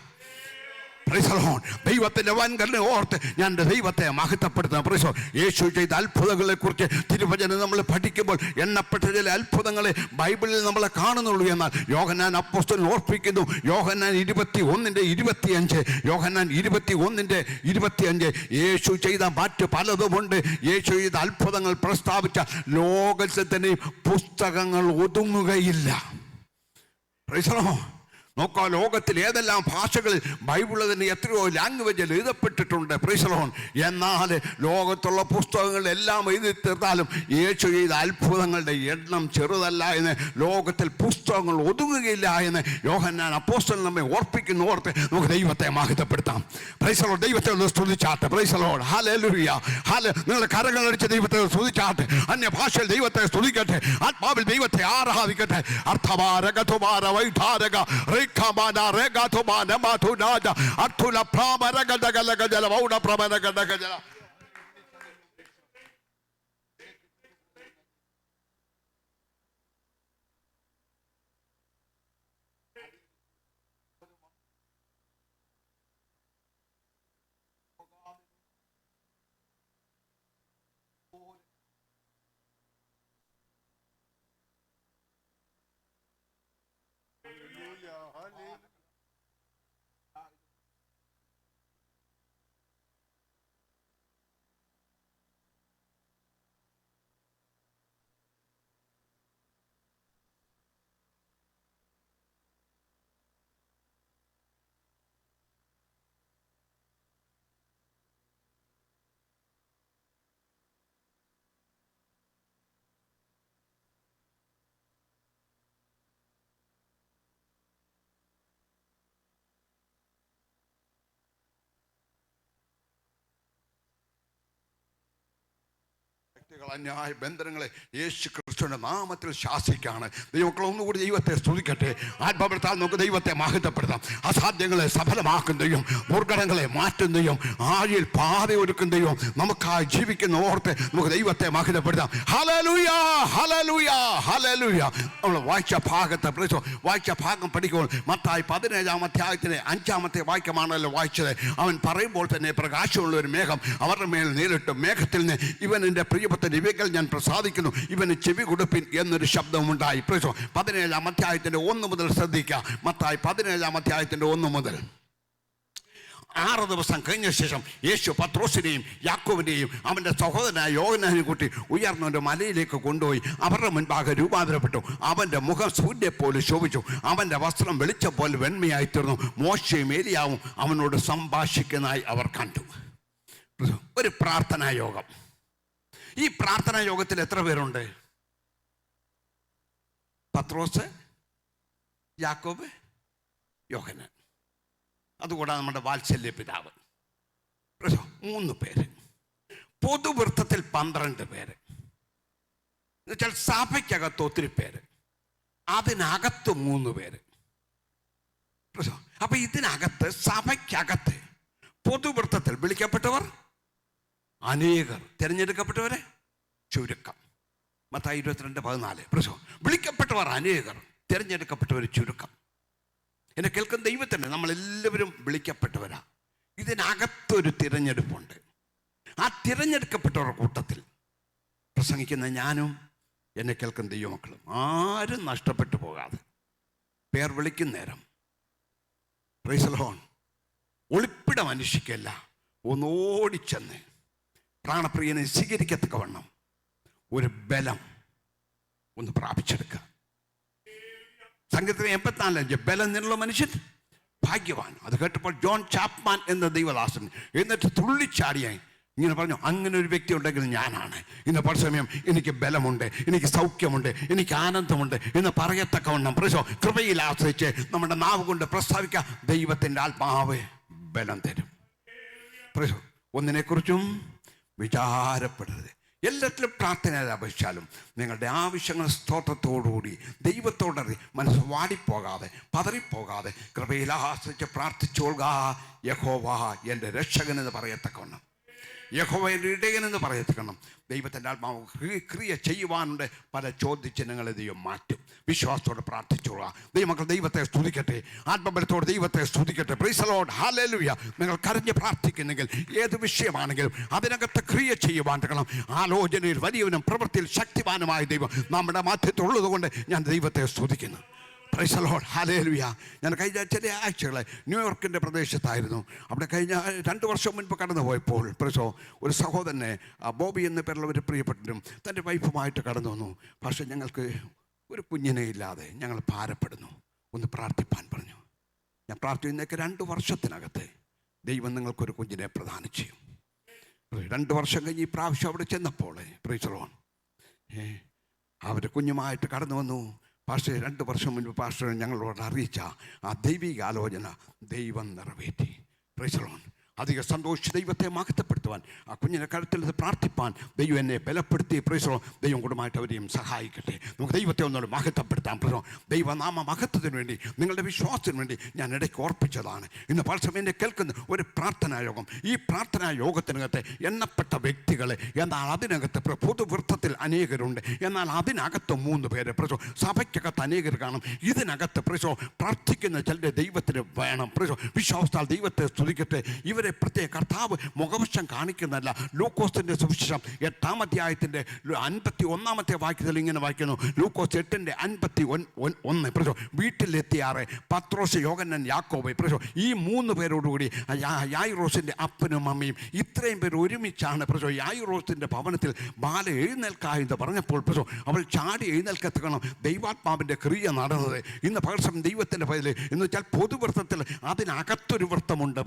ദൈവത്തിന്റെ വൻകരനെ ഓർത്ത് ഞാൻ ദൈവത്തെ മഹത്വപ്പെടുത്തുന്നു. യേശു ചെയ്ത അത്ഭുതങ്ങളെ കുറിച്ച് തിരുവചനം നമ്മൾ പഠിക്കുമ്പോൾ എണ്ണപ്പെട്ട ചില അത്ഭുതങ്ങളെ ബൈബിളിൽ നമ്മൾ കാണുന്നുള്ളൂ. എന്നാൽ യോഹന്നാൻ അപ്പോസ്തലൻ ഓർപ്പിക്കുന്നു. യോഹന്നാൻ 21:25 യോഹന്നാൻ 21:25 യേശു ചെയ്ത മറ്റ് പലതുമുണ്ട്. യേശു ചെയ്ത അത്ഭുതങ്ങൾ പ്രസ്താവിച്ച ലോകത്തിൽ തന്നെ പുസ്തകങ്ങൾ ഒതുങ്ങുകയില്ല. നോക്കാം, ലോകത്തിൽ ഏതെല്ലാം ഭാഷകളിൽ ബൈബിളിൽ തന്നെ എത്രയോ ലാംഗ്വേജിൽ എഴുതപ്പെട്ടിട്ടുണ്ട്. Price the Lord. എന്നാൽ ലോകത്തുള്ള പുസ്തകങ്ങളെല്ലാം എഴുതി തീർത്താലും യേശു ചെയ്ത അത്ഭുതങ്ങളുടെ എണ്ണം ചെറുതല്ല എന്ന്, ലോകത്തിൽ പുസ്തകങ്ങൾ ഒതുങ്ങുകയില്ല എന്ന് യോഹന്നാൻ അപ്പോസ്തലൻ നമ്മെ ഓർപ്പിക്കുന്നു. ഓർത്ത് നമുക്ക് ദൈവത്തെ മഹത്വപ്പെടുത്താം. Price the lord. ദൈവത്തെ ഒന്ന് സ്തുതിച്ചാട്ടെ. Praise the lord. ഹല്ലേലൂയ. നിങ്ങളുടെ കരങ്ങളടിച്ച് ദൈവത്തെ സ്തുതിച്ചാട്ടെ. അന്യഭാഷയിൽ ദൈവത്തെ സ്തുതിക്കട്ടെ. ആത്മാവിൽ ദൈവത്തെ ആരാധിക്കട്ടെ. അർത്ഥമാരകതുമാര വൈധാരക Kamana rega to mana matunada atula prama rega daga jala vauda prama rega daga jala. അന്യായ ബന്ധനങ്ങളെ യേശു ക്രിസ്തുവിന്റെ നാമത്തിൽ ശാസിക്കാണ്. ദൈവമക്കൾ ഒന്നുകൂടി ദൈവത്തെ സ്തുതിക്കട്ടെ. ആത്മാവത്താൽ നമുക്ക് ദൈവത്തെ മഹത്വപ്പെടുത്താം. അസാധ്യങ്ങളെ സഫലമാക്കുന്നതും ദുർഘടങ്ങളെ മാറ്റുന്നതും ആഴിയിൽ പാത ഒരുക്കുന്നതും നമുക്കായി ജീവിക്കുന്ന ഓർത്ത് നമുക്ക് ദൈവത്തെ മഹത്വപ്പെടുത്താം. Hallelujah, hallelujah, hallelujah. നമ്മൾ വായിച്ച ഭാഗം പഠിക്കുമ്പോൾ മത്തായി 17-ാം അധ്യായത്തിലെ 5-ാമത്തെ വാക്യമാണല്ലോ വായിച്ചത്. അവൻ പറയുമ്പോൾ തന്നെ പ്രകാശമുള്ള ഒരു മേഘം അവരുടെ മേൽ നേരിട്ടു. മേഘത്തിൽ നിന്ന് ഇവൻ എൻ്റെ പ്രിയപുത്രൻ, ഇവയ്ക്കൽ ഞാൻ പ്രസാദിക്കുന്നു, ഇവന് ചെവി കൊടുപ്പിൻ എന്നൊരു ശബ്ദമുണ്ടായി. 17-ാം അധ്യായത്തിൻ്റെ 1 മുതൽ ശ്രദ്ധിക്കുക. മത്തായി 17-ാം അധ്യായത്തിൻ്റെ 1 മുതൽ. 6 ദിവസം കഴിഞ്ഞ ശേഷം യേശു പത്രോസിനെയും യാക്കോബിനെയും അവൻ്റെ സഹോദരനായ യോഹന്നാനെയും കൂട്ടി ഉയർന്ന ഒരു മലയിലേക്ക് കൊണ്ടുപോയി അവരുടെ മുൻപാകെ രൂപാന്തരപ്പെട്ടു. അവൻ്റെ മുഖം സൂര്യനെപ്പോലെ ശോഭിച്ചു, അവൻ്റെ വസ്ത്രം വെളിച്ചം പോലെ വെണ്മയായി തീർന്നു. മോശയും ഏലിയാവും അവനോട് സംഭാഷിക്കുന്നതായി അവർ കണ്ടു. ഒരു പ്രാർത്ഥനാ യോഗം. ഈ പ്രാർത്ഥനാ യോഗത്തിൽ എത്ര പേരുണ്ട്? പത്രോസ്, യാക്കോബ്, യോഹന്നാൻ, അതുകൂടാതെ നമ്മുടെ വാത്സല്യ പിതാവ്, 3 പേര്. പൊതുവൃത്തത്തിൽ 12 പേര്. എന്നുവെച്ചാൽ സഭയ്ക്കകത്ത് ഒത്തിരി പേര്, അതിനകത്ത് 3 പേര്. അപ്പൊ ഇതിനകത്ത് സഭയ്ക്കകത്ത് പൊതുവൃത്തത്തിൽ വിളിക്കപ്പെട്ടവർ അനേകർ, തിരഞ്ഞെടുക്കപ്പെട്ടവരെ ചുരുക്കം. മത്തായി 22:14. വിളിക്കപ്പെട്ടവർ അനേകർ, തിരഞ്ഞെടുക്കപ്പെട്ടവർ ചുരുക്കം. എന്നെ കേൾക്കുന്ന ദൈവത്തിന് നമ്മളെല്ലാവരും വിളിക്കപ്പെട്ടവരാ. ഇതിനകത്തൊരു തിരഞ്ഞെടുപ്പുണ്ട്. ആ തിരഞ്ഞെടുക്കപ്പെട്ടവരുടെ കൂട്ടത്തിൽ പ്രസംഗിക്കുന്ന ഞാനും എന്നെ കേൾക്കുന്ന ദൈവമക്കളും ആരും നഷ്ടപ്പെട്ടു പോകാതെ പേർ വിളിക്കുന്ന നേരം പ്രൈസ് ദി ലോർഡ് ഒളിപ്പിടം അന്വേഷിക്കല്ല, ഒന്നോടിച്ചെന്ന് പ്രാണപ്രിയനെ സ്വീകരിക്കത്തക്കവണ്ണം ഒരു ബലം ഒന്ന് പ്രാപിച്ചെടുക്കുക. സംഗീതത്തിലെ 84 ബലം നിന്നുള്ള മനുഷ്യൻ ഭാഗ്യവാൻ. അത് കേട്ടപ്പോൾ ജോൺ ചാപ്മാൻ എന്ന ദൈവദാസൻ എന്നിട്ട് തുള്ളിച്ചാടിയായി ഇങ്ങനെ പറഞ്ഞു, അങ്ങനെ ഒരു വ്യക്തി ഉണ്ടെങ്കിൽ ഞാനാണ്. ഇന്ന് പല സമയം എനിക്ക് ബലമുണ്ട്, എനിക്ക് സൗഖ്യമുണ്ട്, എനിക്ക് ആനന്ദമുണ്ട് എന്ന് പറയത്തക്കവണ്ണം കൃപയിൽ ആശ്രയിച്ച് നമ്മുടെ നാവ് കൊണ്ട് പ്രസ്താവിക്കുക. ദൈവത്തിൻ്റെ ആത്മാവ് ബലം തരും. ഒന്നിനെക്കുറിച്ചും വിചാരപ്പെടരുത്. എല്ലാത്തിലും പ്രാർത്ഥനയിൽ അപേക്ഷിച്ചാലും നിങ്ങളുടെ ആവശ്യങ്ങൾ സ്തോത്രത്തോടുകൂടി ദൈവത്തോടറി മനസ്സ് വാടിപ്പോകാതെ പതറിപ്പോകാതെ കൃപയിൽ ആശ്രയിച്ച് പ്രാർത്ഥിച്ചോളുക. യഹോവ എൻ്റെ രക്ഷകനെന്ന് പറയത്തക്കവണ്ണം, യഹോവ എൻ്റെ ഇടയനെന്ന് പറയത്തക്കണം. ദൈവത്തിൻ്റെ ആത്മാവ് ക്രിയ ചെയ്യുവാനുണ്ട്. പല ചോദ്യചിഹ്നങ്ങളെ ദൈവം മാറ്റും. വിശ്വാസത്തോടെ പ്രാർത്ഥിച്ചോളുക. ദൈവമക്കൾ ദൈവത്തെ സ്തുതിക്കട്ടെ, ആത്മബലത്തോടെ ദൈവത്തെ സ്തുതിക്കട്ടെ. Praise the lord, hallelujah. നിങ്ങൾ കരഞ്ഞ് പ്രാർത്ഥിക്കുന്നെങ്കിൽ ഏത് വിഷയമാണെങ്കിലും അതിനകത്ത് ക്രിയ ചെയ്യുവാൻ തക്കണം. ആലോചനയിൽ വലിയവനും പ്രവൃത്തിയിൽ ശക്തിവാനുമായ ദൈവം നമ്മുടെ മധ്യത്തിലുള്ളത് കൊണ്ട് ഞാൻ ദൈവത്തെ സ്തുതിക്കുന്നു. Price the lord, hallelujah. ഞാൻ കഴിഞ്ഞ ചില ആഴ്ചകളെ ന്യൂയോർക്കിൻ്റെ പ്രദേശത്തായിരുന്നു. അവിടെ കഴിഞ്ഞ 2 വർഷം മുൻപ് കടന്നു പോയപ്പോൾ ഒരു സഹോദരനെ ബോബി എന്ന പേരുള്ള ഒരു പ്രിയപ്പെട്ടനും തൻ്റെ വൈഫുമായിട്ട് കടന്നു വന്നു. പക്ഷേ ഞങ്ങൾക്ക് ഒരു കുഞ്ഞിനെ ഇല്ലാതെ ഞങ്ങൾ ഭാരപ്പെടുന്നു, ഒന്ന് പ്രാർത്ഥിപ്പാൻ പറഞ്ഞു. ഞാൻ പ്രാർത്ഥിക്കുന്നേക്ക് 2 വർഷത്തിനകത്ത് ദൈവം നിങ്ങൾക്കൊരു കുഞ്ഞിനെ പ്രദാനം ചെയ്യും. 2 വർഷം കഴിഞ്ഞ് ഈ പ്രാവശ്യം അവിടെ ചെന്നപ്പോൾ പ്രൈസ് ദി ലോർഡ് അവർ കുഞ്ഞുമായിട്ട് കടന്നു വന്നു. പാസ്റ്റർ 2 വർഷം മുൻപ് പാസ്റ്റർ ഞങ്ങളോട് അറിയിച്ച ആ ദൈവിക ആലോചന ദൈവം നിറവേറ്റി. Price the Lord. അധിക സന്തോഷിച്ച് ദൈവത്തെ മഹത്വപ്പെടുത്തുവാൻ ആ കുഞ്ഞിനെ കഴുത്തിൽ പ്രാർത്ഥിപ്പാൻ ദൈവം എന്നെ ബലപ്പെടുത്തി. Price the Lord. ദൈവം കൂടുമായിട്ട് അവരെയും സഹായിക്കട്ടെ. നമുക്ക് ദൈവത്തെ ഒന്നുകൂടി മഹത്വപ്പെടുത്താം. ദൈവനാമ മഹത്വത്തിന് വേണ്ടി, നിങ്ങളുടെ വിശ്വാസത്തിന് വേണ്ടി ഞാൻ ഇടയ്ക്ക് ഓർപ്പിച്ചതാണ്. ഇന്ന് പല സമയം എന്നെ കേൾക്കുന്ന ഒരു പ്രാർത്ഥനാ യോഗം. ഈ പ്രാർത്ഥനാ യോഗത്തിനകത്ത് എണ്ണപ്പെട്ട വ്യക്തികൾ, എന്നാൽ അതിനകത്ത് പൊതുവൃത്തത്തിൽ അനേകരുണ്ട്. എന്നാൽ അതിനകത്ത് 3 പേര്. സഭയ്ക്കകത്ത് അനേകർ കാണും. ഇതിനകത്ത് പ്രാർത്ഥിക്കുന്ന ചിലരുടെ ദൈവത്തിന് വേണം. വിശ്വാസത്താൽ ദൈവത്തെ സ്തുതിക്കട്ടെ. ഇവരെ പ്രത്യേക കർത്താവ് മുഖവശം കാണിക്കുന്നതല്ല. ലൂക്കോസിൻ്റെ സുവിശേഷം 8-ാം അധ്യായത്തിൻ്റെ 51-ാമത്തെ വാക്യത്തിൽ ഇങ്ങനെ വായിക്കുന്നു. ലൂക്കോസ് 8:51. വീട്ടിലെത്തിയാറ് പത്രോസ്, യോഹന്നാൻ, യാക്കോബ്, ഈ 3 പേരോടുകൂടി യായിറോസിൻ്റെ അപ്പനും അമ്മയും ഇത്രയും പേർ ഒരുമിച്ചാണ് യായിറോസിൻ്റെ ഭവനത്തിൽ ബാല എഴുന്നേൽക്കുക എന്ന് പറഞ്ഞപ്പോൾ അവൾ ചാടി എഴുന്നേൽക്കത്തക്കണം. ദൈവാത്മാവിൻ്റെ ക്രിയ നടന്നത്. ഇന്ന് പകർസം ദൈവത്തിൻ്റെ പതിൽ എന്ന് വെച്ചാൽ പൊതുവൃത്തത്തിൽ അതിനകത്തൊരു വൃത്തമുണ്ട്.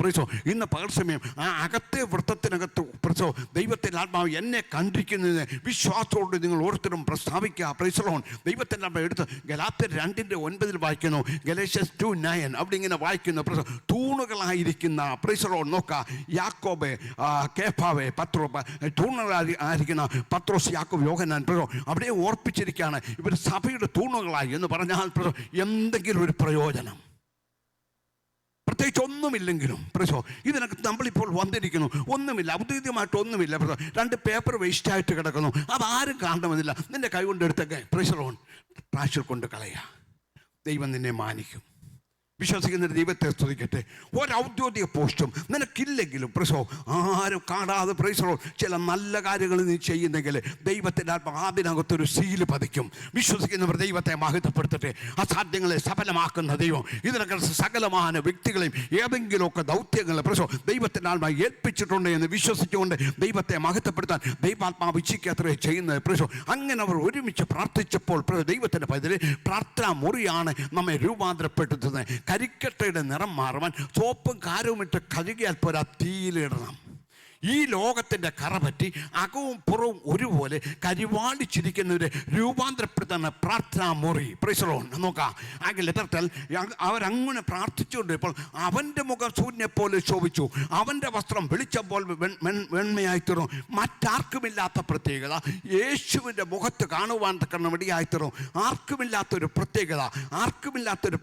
ഇന്ന് പകർസം പാർശ്വമയം ആ അകത്തെ വൃത്തത്തിനകത്ത് പ്രസോ ദൈവത്തിൻ്റെ ആത്മാവ് എന്നെ കണ്ടിരിക്കുന്നതിന് വിശ്വാസത്തോട് നിങ്ങൾ ഓരോരുത്തരും പ്രസ്താവിക്കുക. Price the Lord. ദൈവത്തിൻ്റെ ആത്മാവ് എടുത്ത് ഗലാത്യർ 2:9 വായിക്കുന്നു. ഗലാത്യൻസ് 2:9 അവിടെ ഇങ്ങനെ വായിക്കുന്നു. തൂണുകളായിരിക്കുന്ന പ്രൈസ് ദി ലോർഡ് നോക്കുക, യാക്കോബ്, കേഫാവ്, തൂണുകളായിരിക്കുന്ന പത്രോസ്, യാക്കോബ്, യോഹന്നാൻ, അവിടെ ഓർപ്പിച്ചിരിക്കുകയാണ് ഇവർ സഭയുടെ തൂണുകളായി എന്ന് പറഞ്ഞാൽ എന്തെങ്കിലും ഒരു പ്രയോജനം, പ്രത്യേകിച്ച് ഒന്നുമില്ലെങ്കിലും പ്രസോ ഇതിനൊക്കെ നമ്മളിപ്പോൾ വന്നിരിക്കുന്നു, ഒന്നുമില്ല, ഔദ്യോഗികമായിട്ടൊന്നുമില്ല, 2 പേപ്പർ വേസ്റ്റായിട്ട് കിടക്കുന്നു, അതാരും കാണണമെന്നില്ല. നിന്റെ കൈ കൊണ്ടെടുത്തൊക്കെ പ്രഷറോൺ ട്രാഷിൽ കൊണ്ട് കളയുക. ദൈവം നിന്നെ മാനിക്കും. വിശ്വസിക്കുന്ന ദൈവത്തെ സ്തുതിക്കട്ടെ. ഒരൗദ്യോഗിക പോസ്റ്റും നിനക്കില്ലെങ്കിലും പ്രസോ ആരും കാണാതെ പ്രൈസറോ ചില നല്ല കാര്യങ്ങൾ നീ ചെയ്യുന്നെങ്കിൽ ദൈവത്തിൻ്റെ അതിനകത്തൊരു സീല് പതിക്കും. വിശ്വസിക്കുന്നവർ ദൈവത്തെ മഹത്വപ്പെടുത്തട്ടെ. അസാധ്യങ്ങളെ സഫലമാക്കുന്ന ദൈവം ഇതിനൊക്കെ സകലമായ വ്യക്തികളെയും ഏതെങ്കിലുമൊക്കെ ദൗത്യങ്ങൾ പ്രസോ ദൈവത്തിൻ്റെ ആത്മാവ് ഏൽപ്പിച്ചിട്ടുണ്ട് എന്ന് വിശ്വസിച്ചുകൊണ്ട് ദൈവത്തെ മഹത്വപ്പെടുത്താൻ ദൈവാത്മാവ് ഇച്ഛിക്കത്രേ ചെയ്യുന്നത് പ്രസോ. അങ്ങനെ അവർ ഒരുമിച്ച് പ്രാർത്ഥിച്ചപ്പോൾ ദൈവത്തിൻ്റെ പൈതൽ പ്രാർത്ഥനാ മുറിയാണ് നമ്മെ രൂപാന്തരപ്പെടുത്തുന്നത്. കരിക്കട്ടയുടെ നിറം മാറുവാൻ സോപ്പും കാരവും ഇട്ട് കഴുകിയാൽ പോരാ, തീയിലിടണം. ഈ ലോകത്തിൻ്റെ കറ പറ്റി അകവും പുറവും ഒരുപോലെ കരിവാളിച്ചിരിക്കുന്നവരെ രൂപാന്തരപ്പെടുത്തുന്ന പ്രാർത്ഥനാ മുറി. Price the lord. നോക്കാം ആകെ ലെറ്റർട്ടൽ അവരങ്ങനെ പ്രാർത്ഥിച്ചുകൊണ്ട് ഇപ്പോൾ അവൻ്റെ മുഖം സൂര്യനെ പോലെ ശോഭിച്ചു, അവൻ്റെ വസ്ത്രം വെളിച്ചം പോലെ വെണ്മയായിത്തീർന്നു. മറ്റാർക്കുമില്ലാത്ത പ്രത്യേകത യേശുവിൻ്റെ മുഖത്ത് കാണുവാൻ തക്കണം ഇടയായിത്തീർന്നു. ആർക്കുമില്ലാത്തൊരു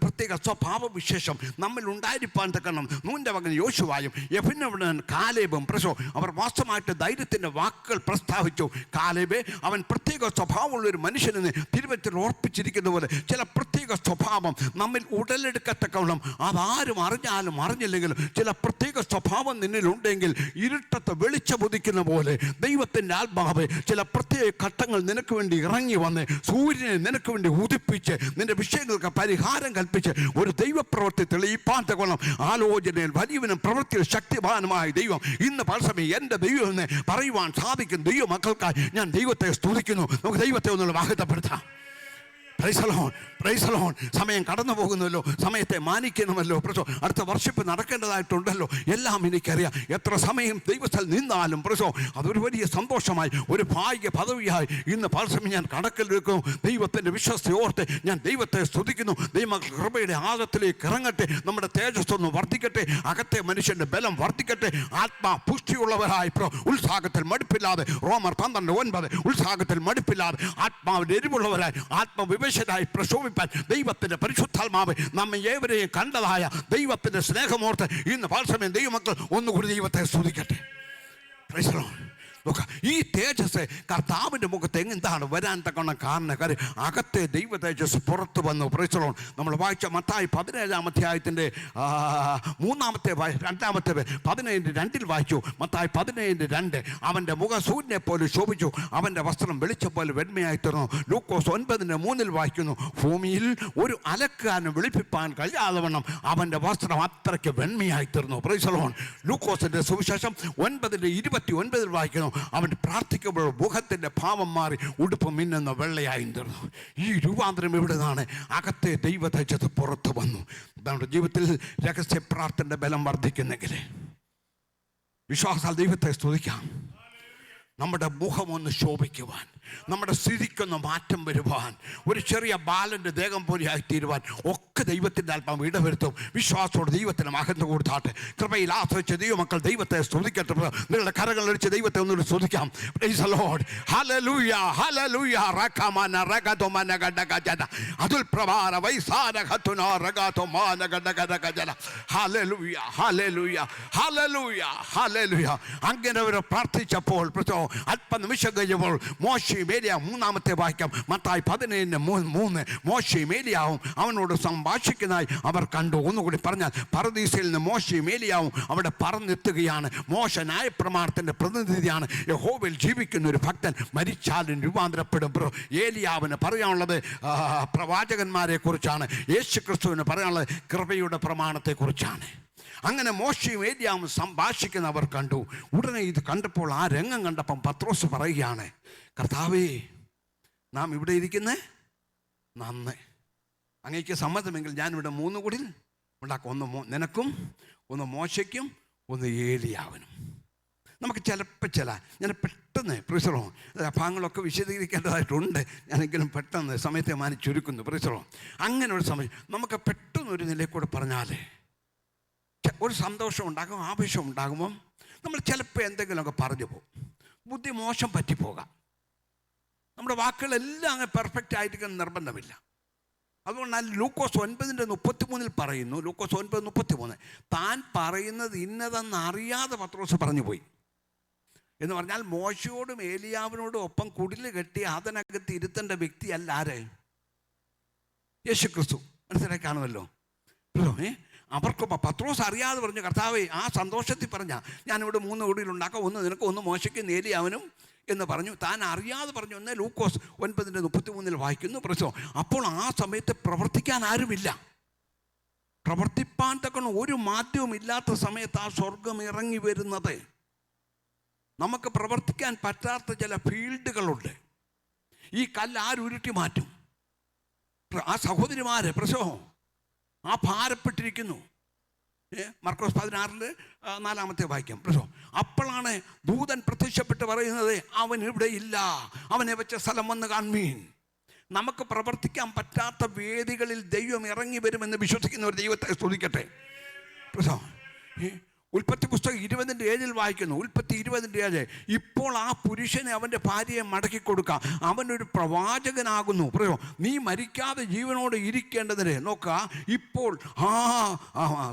പ്രത്യേക സ്വഭാവവിശേഷം നമ്മിൽ ഉണ്ടായിരിക്കാൻ തക്കണം നൂൻ്റെ മകൻ യോശുവായും യെഫുന്നെയും കാലേബും പ്രസോ അവർ വാസ്തവമായിട്ട് ധൈര്യത്തിൻ്റെ വാക്കുകൾ പ്രസ്താവിച്ചു. കാലേബേ, അവൻ പ്രത്യേക സ്വഭാവമുള്ളൊരു മനുഷ്യനെന്ന് തിരുവചനത്തിൽ ഓർപ്പിച്ചിരിക്കുന്ന പോലെ ചില പ്രത്യേക സ്വഭാവം നമ്മിൽ ഉടലെടുക്കത്തക്കവണ്ണം അതാരും അറിഞ്ഞാലും അറിഞ്ഞില്ലെങ്കിലും ചില പ്രത്യേക സ്വഭാവം നിന്നിലുണ്ടെങ്കിൽ ഇരുട്ടത്ത് വെളിച്ചമുദിക്കുന്ന പോലെ ദൈവത്തിൻ്റെ ആത്മാവ് ചില പ്രത്യേക ഘട്ടങ്ങൾ നിനക്ക് വേണ്ടി ഇറങ്ങി വന്ന് സൂര്യനെ നിനക്ക് വേണ്ടി ഉദിപ്പിച്ച് നിന്റെ വിഷയങ്ങൾക്ക് പരിഹാരം കൽപ്പിച്ച് ഒരു ദൈവപ്രവൃത്തി തെളിയിപ്പാൻ തക്കോളം ആലോചനയിൽ വലിയവനും പ്രവൃത്തിയിൽ ശക്തിവാനുമായ ദൈവം ഇന്ന് പല സമയം എൻ്റെ ദൈവം എന്ന് പറയുവാൻ സാധിക്കും. ദൈവ മക്കൾക്കായി ഞാൻ ദൈവത്തെ സ്തുതിക്കുന്നു. നമുക്ക് ദൈവത്തെ ഒന്നുള്ള വാഗ്ദത്തപ്പെടുത്താം. Praise the lord, praise the lord. സമയം കടന്നു പോകുന്നല്ലോ, സമയത്തെ മാനിക്കണമല്ലോ. പ്രസോ അടുത്ത വർഷിപ്പ് നടക്കേണ്ടതായിട്ടുണ്ടല്ലോ. എല്ലാം എനിക്കറിയാം. എത്ര സമയം ദൈവസ്ഥൽ നിന്നാലും പ്രസോ അതൊരു വലിയ സന്തോഷമായി, ഒരു ഭാഗ്യ പദവിയായി ഇന്ന് പല സമയം ഞാൻ കടക്കലെടുക്കുന്നു. ദൈവത്തിൻ്റെ വിശ്വസ്ത ഓർത്ത് ഞാൻ ദൈവത്തെ സ്തുതിക്കുന്നു. ദൈവ കൃപയുടെ ആഴത്തിലേക്ക് ഇറങ്ങട്ടെ. നമ്മുടെ തേജസ് ഒന്ന് വർദ്ധിക്കട്ടെ. അകത്തെ മനുഷ്യൻ്റെ ബലം വർദ്ധിക്കട്ടെ. ആത്മാ പുഷ്ടിയുള്ളവരായി ഉത്സാഹത്തിൽ മടുപ്പില്ലാതെ, റോമർ 12:9 ഉത്സാഹത്തിൽ മടുപ്പില്ലാതെ ആത്മാവിൻ്റെ എരിവുള്ളവരായി ആത്മവിവശരായി പ്രശോഭിപ്പാൻ ദൈവത്തിൻ്റെ പരിശുദ്ധാത്മാവ് നമ്മെ ഏവരെയും കണ്ടതായ ദൈവത്തിൻ്റെ സ്നേഹമോർത്ത് ഇന്ന് പലസമയം ദൈവമക്കൾ ഒന്നുകൂടി ദൈവത്തെ സ്തുതിക്കട്ടെ. Praise the lord. നോക്കാം, ഈ തേജസ് കർത്താവിൻ്റെ മുഖത്ത് എന്താണ് വരാൻ തക്കവണ്ണം കാരണക്കാർ അകത്തെ ദൈവ തേജസ് പുറത്തു വന്നു. Price the Lord. നമ്മൾ വായിച്ച മത്തായി 17-ാം അധ്യായത്തിൻ്റെ 17:2 വായിച്ചു. മത്തായി 17:2 അവൻ്റെ മുഖം സൂര്യനെ പോലെ ശോഭിച്ചു, അവൻ്റെ വസ്ത്രം വെളിച്ചം പോലെ വെണ്മയായി തീർന്നു. ലൂക്കോസ് 9:3 വായിക്കുന്നു, ഭൂമിയിൽ ഒരു അലക്കാരന് വെളുപ്പിപ്പാൻ കഴിയാതെ വണ്ണം അവൻ്റെ വസ്ത്രം അത്രയ്ക്ക് വെണ്മയായി തീർന്നു. Price the Lord. ലൂക്കോസിൻ്റെ സുവിശേഷം 9:29 വായിക്കുന്നു, അവൻ പ്രാർത്ഥിക്കുമ്പോൾ മുഖത്തിൻ്റെ ഭാവം മാറി ഉടുപ്പ് മിന്നുന്ന വെള്ളയായി തീർന്നു. ഈ രൂപാന്തരം എവിടെ നിന്നാണ്? അകത്തെ ദൈവ തേജസ് പുറത്തു വന്നു. നമ്മുടെ ജീവിതത്തിൽ രഹസ്യ പ്രാർത്ഥനയുടെ ബലം വർദ്ധിക്കുന്നെങ്കിൽ വിശ്വാസാൽ ദൈവത്തെ സ്തുതിക്കാം. നമ്മുടെ മുഖമൊന്ന് ശോഭിക്കുവാൻ, നമ്മുടെ സ്ഥിതിക്കൊന്ന് മാറ്റം വരുവാൻ, ഒരു ചെറിയ ബാലൻ്റെ ദേഹം പോലെ ആയിത്തീരുവാൻ ഒക്കെ ദൈവത്തിൻ്റെ ആത്മാവ് ഇടവരുത്തും. വിശ്വാസത്തോട് ദൈവത്തിന് മഹത്വം കൊടുത്താട്ടെ. കൃപയിൽ ആശ്രയിച്ച് ദൈവമക്കൾ ദൈവത്തെ സ്തുതിക്കട്ടെ. നിങ്ങളുടെ കരങ്ങളടിച്ച് ദൈവത്തെ ഒന്നുകൂടി സ്തുതിക്കാം. Praise the lord. Hallelujah, hallelujah. റകമന റഗതോമന ഗഡഗജന അതുൽ പ്രഭാര വൈസാര ഖതുന റഗതോമന ഗഡഗജന. Hallelujah, hallelujah, hallelujah, hallelujah. അങ്ങനെ അവർ പ്രാർത്ഥിച്ചപ്പോൾ അല്പനിമിഷം കഴിഞ്ഞപ്പോൾ മോശയും ഏലിയാവും, 3-ാമത്തെ വാക്യം മത്തായി 17:3, മോശയും ഏലിയാവും അവനോട് സംഭാഷിക്കുന്നതായി അവർ കണ്ടു. ഒന്നുകൂടി പറഞ്ഞാൽ പറുദീസയിൽ നിന്ന് മോശയും ഏലിയാവും അവിടെ പറന്നെത്തുകയാണ്. മോശ ന്യായപ്രമാണത്തിൻ്റെ പ്രതിനിധിയാണ്. യഹോവയിൽ ജീവിക്കുന്ന ഒരു ഭക്തൻ മരിച്ചാലും രൂപാന്തരപ്പെടും. ഏലിയാവിന് പറയാനുള്ളത് പ്രവാചകന്മാരെ കുറിച്ചാണ്. യേശു ക്രിസ്തുവിന് പറയാനുള്ളത് കൃപയുടെ പ്രമാണത്തെക്കുറിച്ചാണ്. അങ്ങനെ മോശയും ഏലിയാവും സംഭാഷിക്കുന്നവർ കണ്ടു. ഉടനെ ഇത് കണ്ടപ്പോൾ, ആ രംഗം കണ്ടപ്പം പത്രോസ് പറയുകയാണ്, കർത്താവേ, നാം ഇവിടെ ഇരിക്കുന്നേ നന്ന്. അങ്ങേക്ക് സമ്മതമെങ്കിൽ ഞാനിവിടെ 3 കുടിൽ ഉണ്ടാക്കും. ഒന്ന് നിനക്കും, ഒന്ന് മോശയ്ക്കും, ഒന്ന് ഏലിയാവിനും. നമുക്ക് ചിലപ്പോൾ ഞാൻ പെട്ടെന്ന് പ്രിസറോ ഭാഗങ്ങളൊക്കെ വിശദീകരിക്കേണ്ടതായിട്ടുണ്ട്. ഞാനെങ്കിലും പെട്ടെന്ന് സമയത്തെ മാനി ചുരുക്കുന്നു. പ്രിസറോ അങ്ങനെ ഒരു സമയം നമുക്ക് പെട്ടെന്നൊരു നിലയിൽ കൂടെ പറഞ്ഞാൽ ഒരു സന്തോഷം ഉണ്ടാകും, ആവേശം ഉണ്ടാകുമ്പം നമ്മൾ ചിലപ്പോൾ എന്തെങ്കിലുമൊക്കെ പറഞ്ഞു പോകും. ബുദ്ധി മോശം പറ്റിപ്പോകാം. നമ്മുടെ വാക്കുകളെല്ലാം അങ്ങ് പെർഫെക്റ്റ് ആയിരിക്കും നിർബന്ധമില്ല. അതുകൊണ്ടാണ് ലൂക്കോസ് 9:33 പറയുന്നു, ലൂക്കോസ് 9:33, താൻ പറയുന്നത് ഇന്നതെന്ന് അറിയാതെ പത്രോസ് പറഞ്ഞു പോയി എന്ന് പറഞ്ഞാൽ മോശയോടും ഏലിയാവിനോടും ഒപ്പം കുടില് കെട്ടി അതിനകത്ത് ഇരുത്തേണ്ട വ്യക്തിയല്ല ആര്? യേശുക്രിസ്തു. മനസ്സിലായി കാണുമല്ലോ. അവർക്ക് പത്രോസ് അറിയാതെ പറഞ്ഞു, കർത്താവേ ആ സന്തോഷത്തിൽ പറഞ്ഞ ഞാനിവിടെ 3 കുടിലുണ്ടാക്കാം, ഒന്ന് നിനക്ക്, ഒന്ന് മോശയ്ക്ക്, ഏലിയാവിനും എന്ന് പറഞ്ഞു. താൻ അറിയാതെ പറഞ്ഞു എന്ന് ലൂക്കോസ് 9:33 വായിക്കുന്നു. പ്രശ്നം അപ്പോൾ ആ സമയത്ത് പ്രവർത്തിക്കാൻ ആരുമില്ല. പ്രവർത്തിപ്പാൻ തക്കണം ഒരു മാറ്റവും ഇല്ലാത്ത സമയത്ത് ആ സ്വർഗം ഇറങ്ങി വരുന്നത്. നമുക്ക് പ്രവർത്തിക്കാൻ പറ്റാത്ത ചില ഫീൽഡുകളുണ്ട്. ഈ കല്ല് ആരുരുട്ടി മാറ്റും? ആ സഹോദരിമാര് പ്രസവം ആ ഭാരപ്പെട്ടിരിക്കുന്നു. മർക്കോസ് 16:4 വാക്യം. പ്രസവം അപ്പോഴാണ് ദൂതൻ പ്രത്യക്ഷപ്പെട്ട് പറയുന്നത്, അവൻ ഇവിടെ ഇല്ല, അവനെ വെച്ച സ്ഥലം വന്ന് കാൺമീൻ. നമുക്ക് പ്രവർത്തിക്കാൻ പറ്റാത്ത വേദികളിൽ ദൈവം ഇറങ്ങി വരുമെന്ന് വിശ്വസിക്കുന്ന ഒരു ദൈവത്തെ സ്തുതിക്കട്ടെ. പ്രസവം ഉൽപ്പത്തി പുസ്തകം 20:7 വായിക്കുന്നു. ഉൽപ്പത്തി 20:7, ഇപ്പോൾ ആ പുരുഷനെ അവൻ്റെ ഭാര്യയെ മടക്കി കൊടുക്കാം, അവനൊരു പ്രവാചകനാകുന്നു. പറയോ നീ മരിക്കാതെ ജീവനോട് ഇരിക്കേണ്ടതിന് നോക്കുക, ഇപ്പോൾ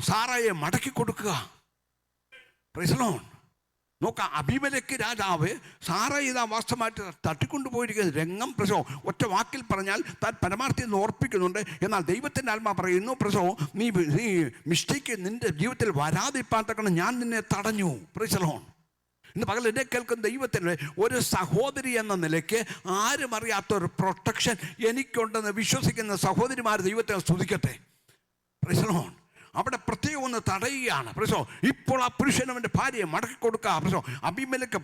സാറായെ മടക്കി കൊടുക്കുക. Price the lord. നോക്കാം, അബീമേലെക്ക് രാജാവ് സാറാ ഇതാ വാസ്തവമായിട്ട് തട്ടിക്കൊണ്ടുപോയിരിക്കുന്ന രംഗം പ്രസവം ഒറ്റ വാക്കിൽ പറഞ്ഞാൽ താൻ പരമാർത്ഥത്തിൽ നിന്ന് ഓർപ്പിക്കുന്നുണ്ട്. എന്നാൽ ദൈവത്തിൻ്റെ ആത്മാ പറയുന്നു, പ്രസവം നീ മിസ്റ്റേക്ക് നിൻ്റെ ജീവിതത്തിൽ വരാതിരിപ്പാൻ തക്കണം ഞാൻ നിന്നെ തടഞ്ഞു. Price the Lord. ഇന്ന് പകൽ എന്നെ കേൾക്കുന്ന ദൈവത്തിൻ്റെ ഒരു സഹോദരി എന്ന നിലയ്ക്ക് ആരും അറിയാത്തൊരു പ്രൊട്ടക്ഷൻ എനിക്കുണ്ടെന്ന് വിശ്വസിക്കുന്ന സഹോദരിമാർ ദൈവത്തെ സ്തുതിക്കട്ടെ. Praise the lord. അവിടെ പ്രത്യേകം ഒന്ന് തടയുകയാണ്. പ്രസോ ഇപ്പോൾ ആ പുരുഷൻ അവൻ്റെ ഭാര്യയെ മടക്കി കൊടുക്കുക. പ്രസോ അബീമേലെക്ക്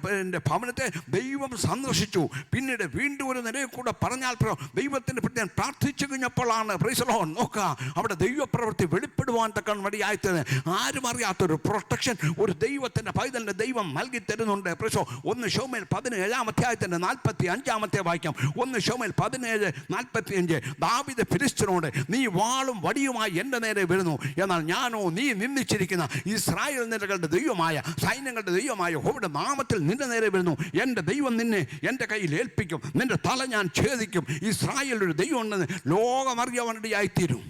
ഭവനത്തെ ദൈവം സന്ദർശിച്ചു. പിന്നീട് വീണ്ടും ഒരു നിലയിൽ കൂടെ പറഞ്ഞാൽ ദൈവത്തിൻ്റെ പ്രതി പ്രാർത്ഥിച്ചു കഴിഞ്ഞപ്പോഴാണ് പ്രൈസ് ദി ലോർഡ് നോക്കുക അവിടെ ദൈവപ്രവൃത്തി വെളിപ്പെടുവാൻ തക്ക വഴിയായത്. ആരും അറിയാത്തൊരു പ്രൊട്ടക്ഷൻ ഒരു ദൈവത്തിൻ്റെ പൈതലിൻ്റെ ദൈവം നൽകി തരുന്നുണ്ട്. പ്രസോ 1 ശമൂവേൽ 17:45 വാക്യം. 1 ശമൂവേൽ 17:45, ദാവീദ് ഫിലിസ്ത്യനോട് നീ വാളും വടിയുമായി എൻ്റെ നേരെ വരുന്നു, എന്നാൽ ഞാനോ നീ നിന്ദിച്ചിരിക്കുന്ന ഇസ്രായേൽ നിലകളുടെ ദൈവമായ സൈന്യങ്ങളുടെ ദൈവമായ യഹോവയുടെ നാമത്തിൽ നിന്റെ നേരെ വരുന്നു. എൻ്റെ ദൈവം നിന്നെ എൻ്റെ കയ്യിൽ ഏൽപ്പിക്കും, നിന്റെ തല ഞാൻ ഛേദിക്കും. ഇസ്രായേലൊരു ദൈവം ഉണ്ടെന്ന് ലോകമറിയാനിടയായിത്തീരും.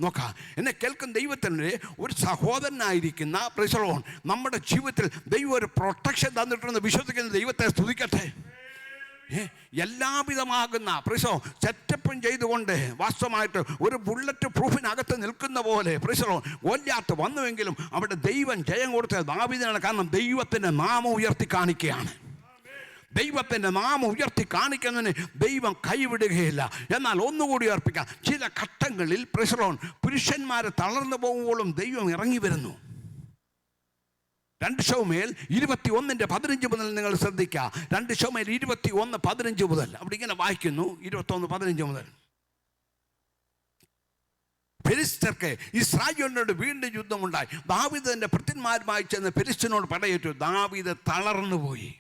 നോക്കാം, എന്നെ കേൾക്കുന്ന ദൈവത്തിൻ്റെ ഒരു സഹോദരനായിരിക്കുന്ന പ്രൈസലോൺ നമ്മുടെ ജീവിതത്തിൽ ദൈവം ഒരു പ്രൊട്ടക്ഷൻ തന്നിട്ടുണ്ടെന്ന് വിശ്വസിക്കുന്ന ദൈവത്തെ സ്തുതിക്കട്ടെ. എല്ലാവിധമാകുന്ന പ്രൈസോ സെറ്റപ്പും ചെയ്തുകൊണ്ട് വാസ്തവമായിട്ട് ഒരു ബുള്ളറ്റ് പ്രൂഫിനകത്ത് നിൽക്കുന്ന പോലെ പ്രൈസോ ഗോലിയാത്ത് വന്നുവെങ്കിലും അവിടെ ദൈവം ജയം കൊടുത്തത് ദാവീദിനാണ്. കാരണം ദൈവത്തിൻ്റെ നാമം ഉയർത്തി കാണിക്കുകയാണ്. ദൈവത്തിൻ്റെ നാമം ഉയർത്തി കാണിക്കുന്നതിന് ദൈവം കൈവിടുകയില്ല. എന്നാൽ ഒന്നുകൂടി അർപ്പിക്കാം, ചില ഘട്ടങ്ങളിൽ പ്രൈസലോൺ പുരുഷന്മാർ തളർന്നു പോകുമ്പോഴും ദൈവം ഇറങ്ങി വരുന്നു. 2 ശമൂവേൽ 21:15 മുതൽ നിങ്ങൾ ശ്രദ്ധിക്കുക. 2 ശമൂവേൽ 21:15 മുതൽ അവിടെ ഇങ്ങനെ വായിക്കുന്നു. 21:15 മുതൽ ഫെലിസ്ത്യർക്ക് ഇസ്രായേലിനോട് വീണ്ടും യുദ്ധമുണ്ടായി. ദാവീദ് തൻ്റെ ഭൃത്യന്മാരുമായി ചെന്ന് ഫെലിസ്ത്യനോട് പടയേറ്റു. ദാവീദ് തളർന്നുപോയി.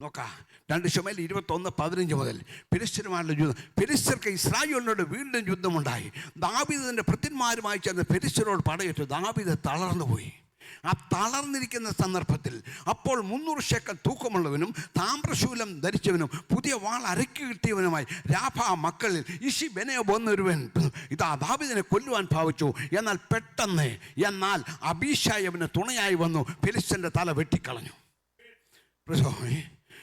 നോക്കാം, 2 ശമൂവേൽ 21:15 മുതൽ ഫെലിസ്ത്യരുമായുള്ള യുദ്ധം. ഫെലിസ്ത്യർക്ക് ഇസ്രായേലിനോട് വീണ്ടും യുദ്ധമുണ്ടായി. ദാവീദ് തൻ്റെ ഭൃത്യന്മാരുമായി ചെന്ന് ഫെലിസ്ത്യനോട് പടയേറ്റു. ദാവീദ് തളർന്നുപോയി. ആ തളർന്നിരിക്കുന്ന സന്ദർഭത്തിൽ അപ്പോൾ 300 ശേക്കൽ തൂക്കമുള്ളവനും താമ്രശൂലം ധരിച്ചവനും പുതിയ വാൾ അരക്കി കിട്ടിയവനുമായി രാഫാ മക്കളിൽ ഇഷിബെനയോബ് എന്നൊരുവൻ ഇതാ ദാവീദിനെ കൊല്ലുവാൻ ഭാവിച്ചു. എന്നാൽ അബീശായി അവന് തുണയായി വന്നു, ഫെലിസ്ത്യൻ്റെ തല വെട്ടിക്കളഞ്ഞു.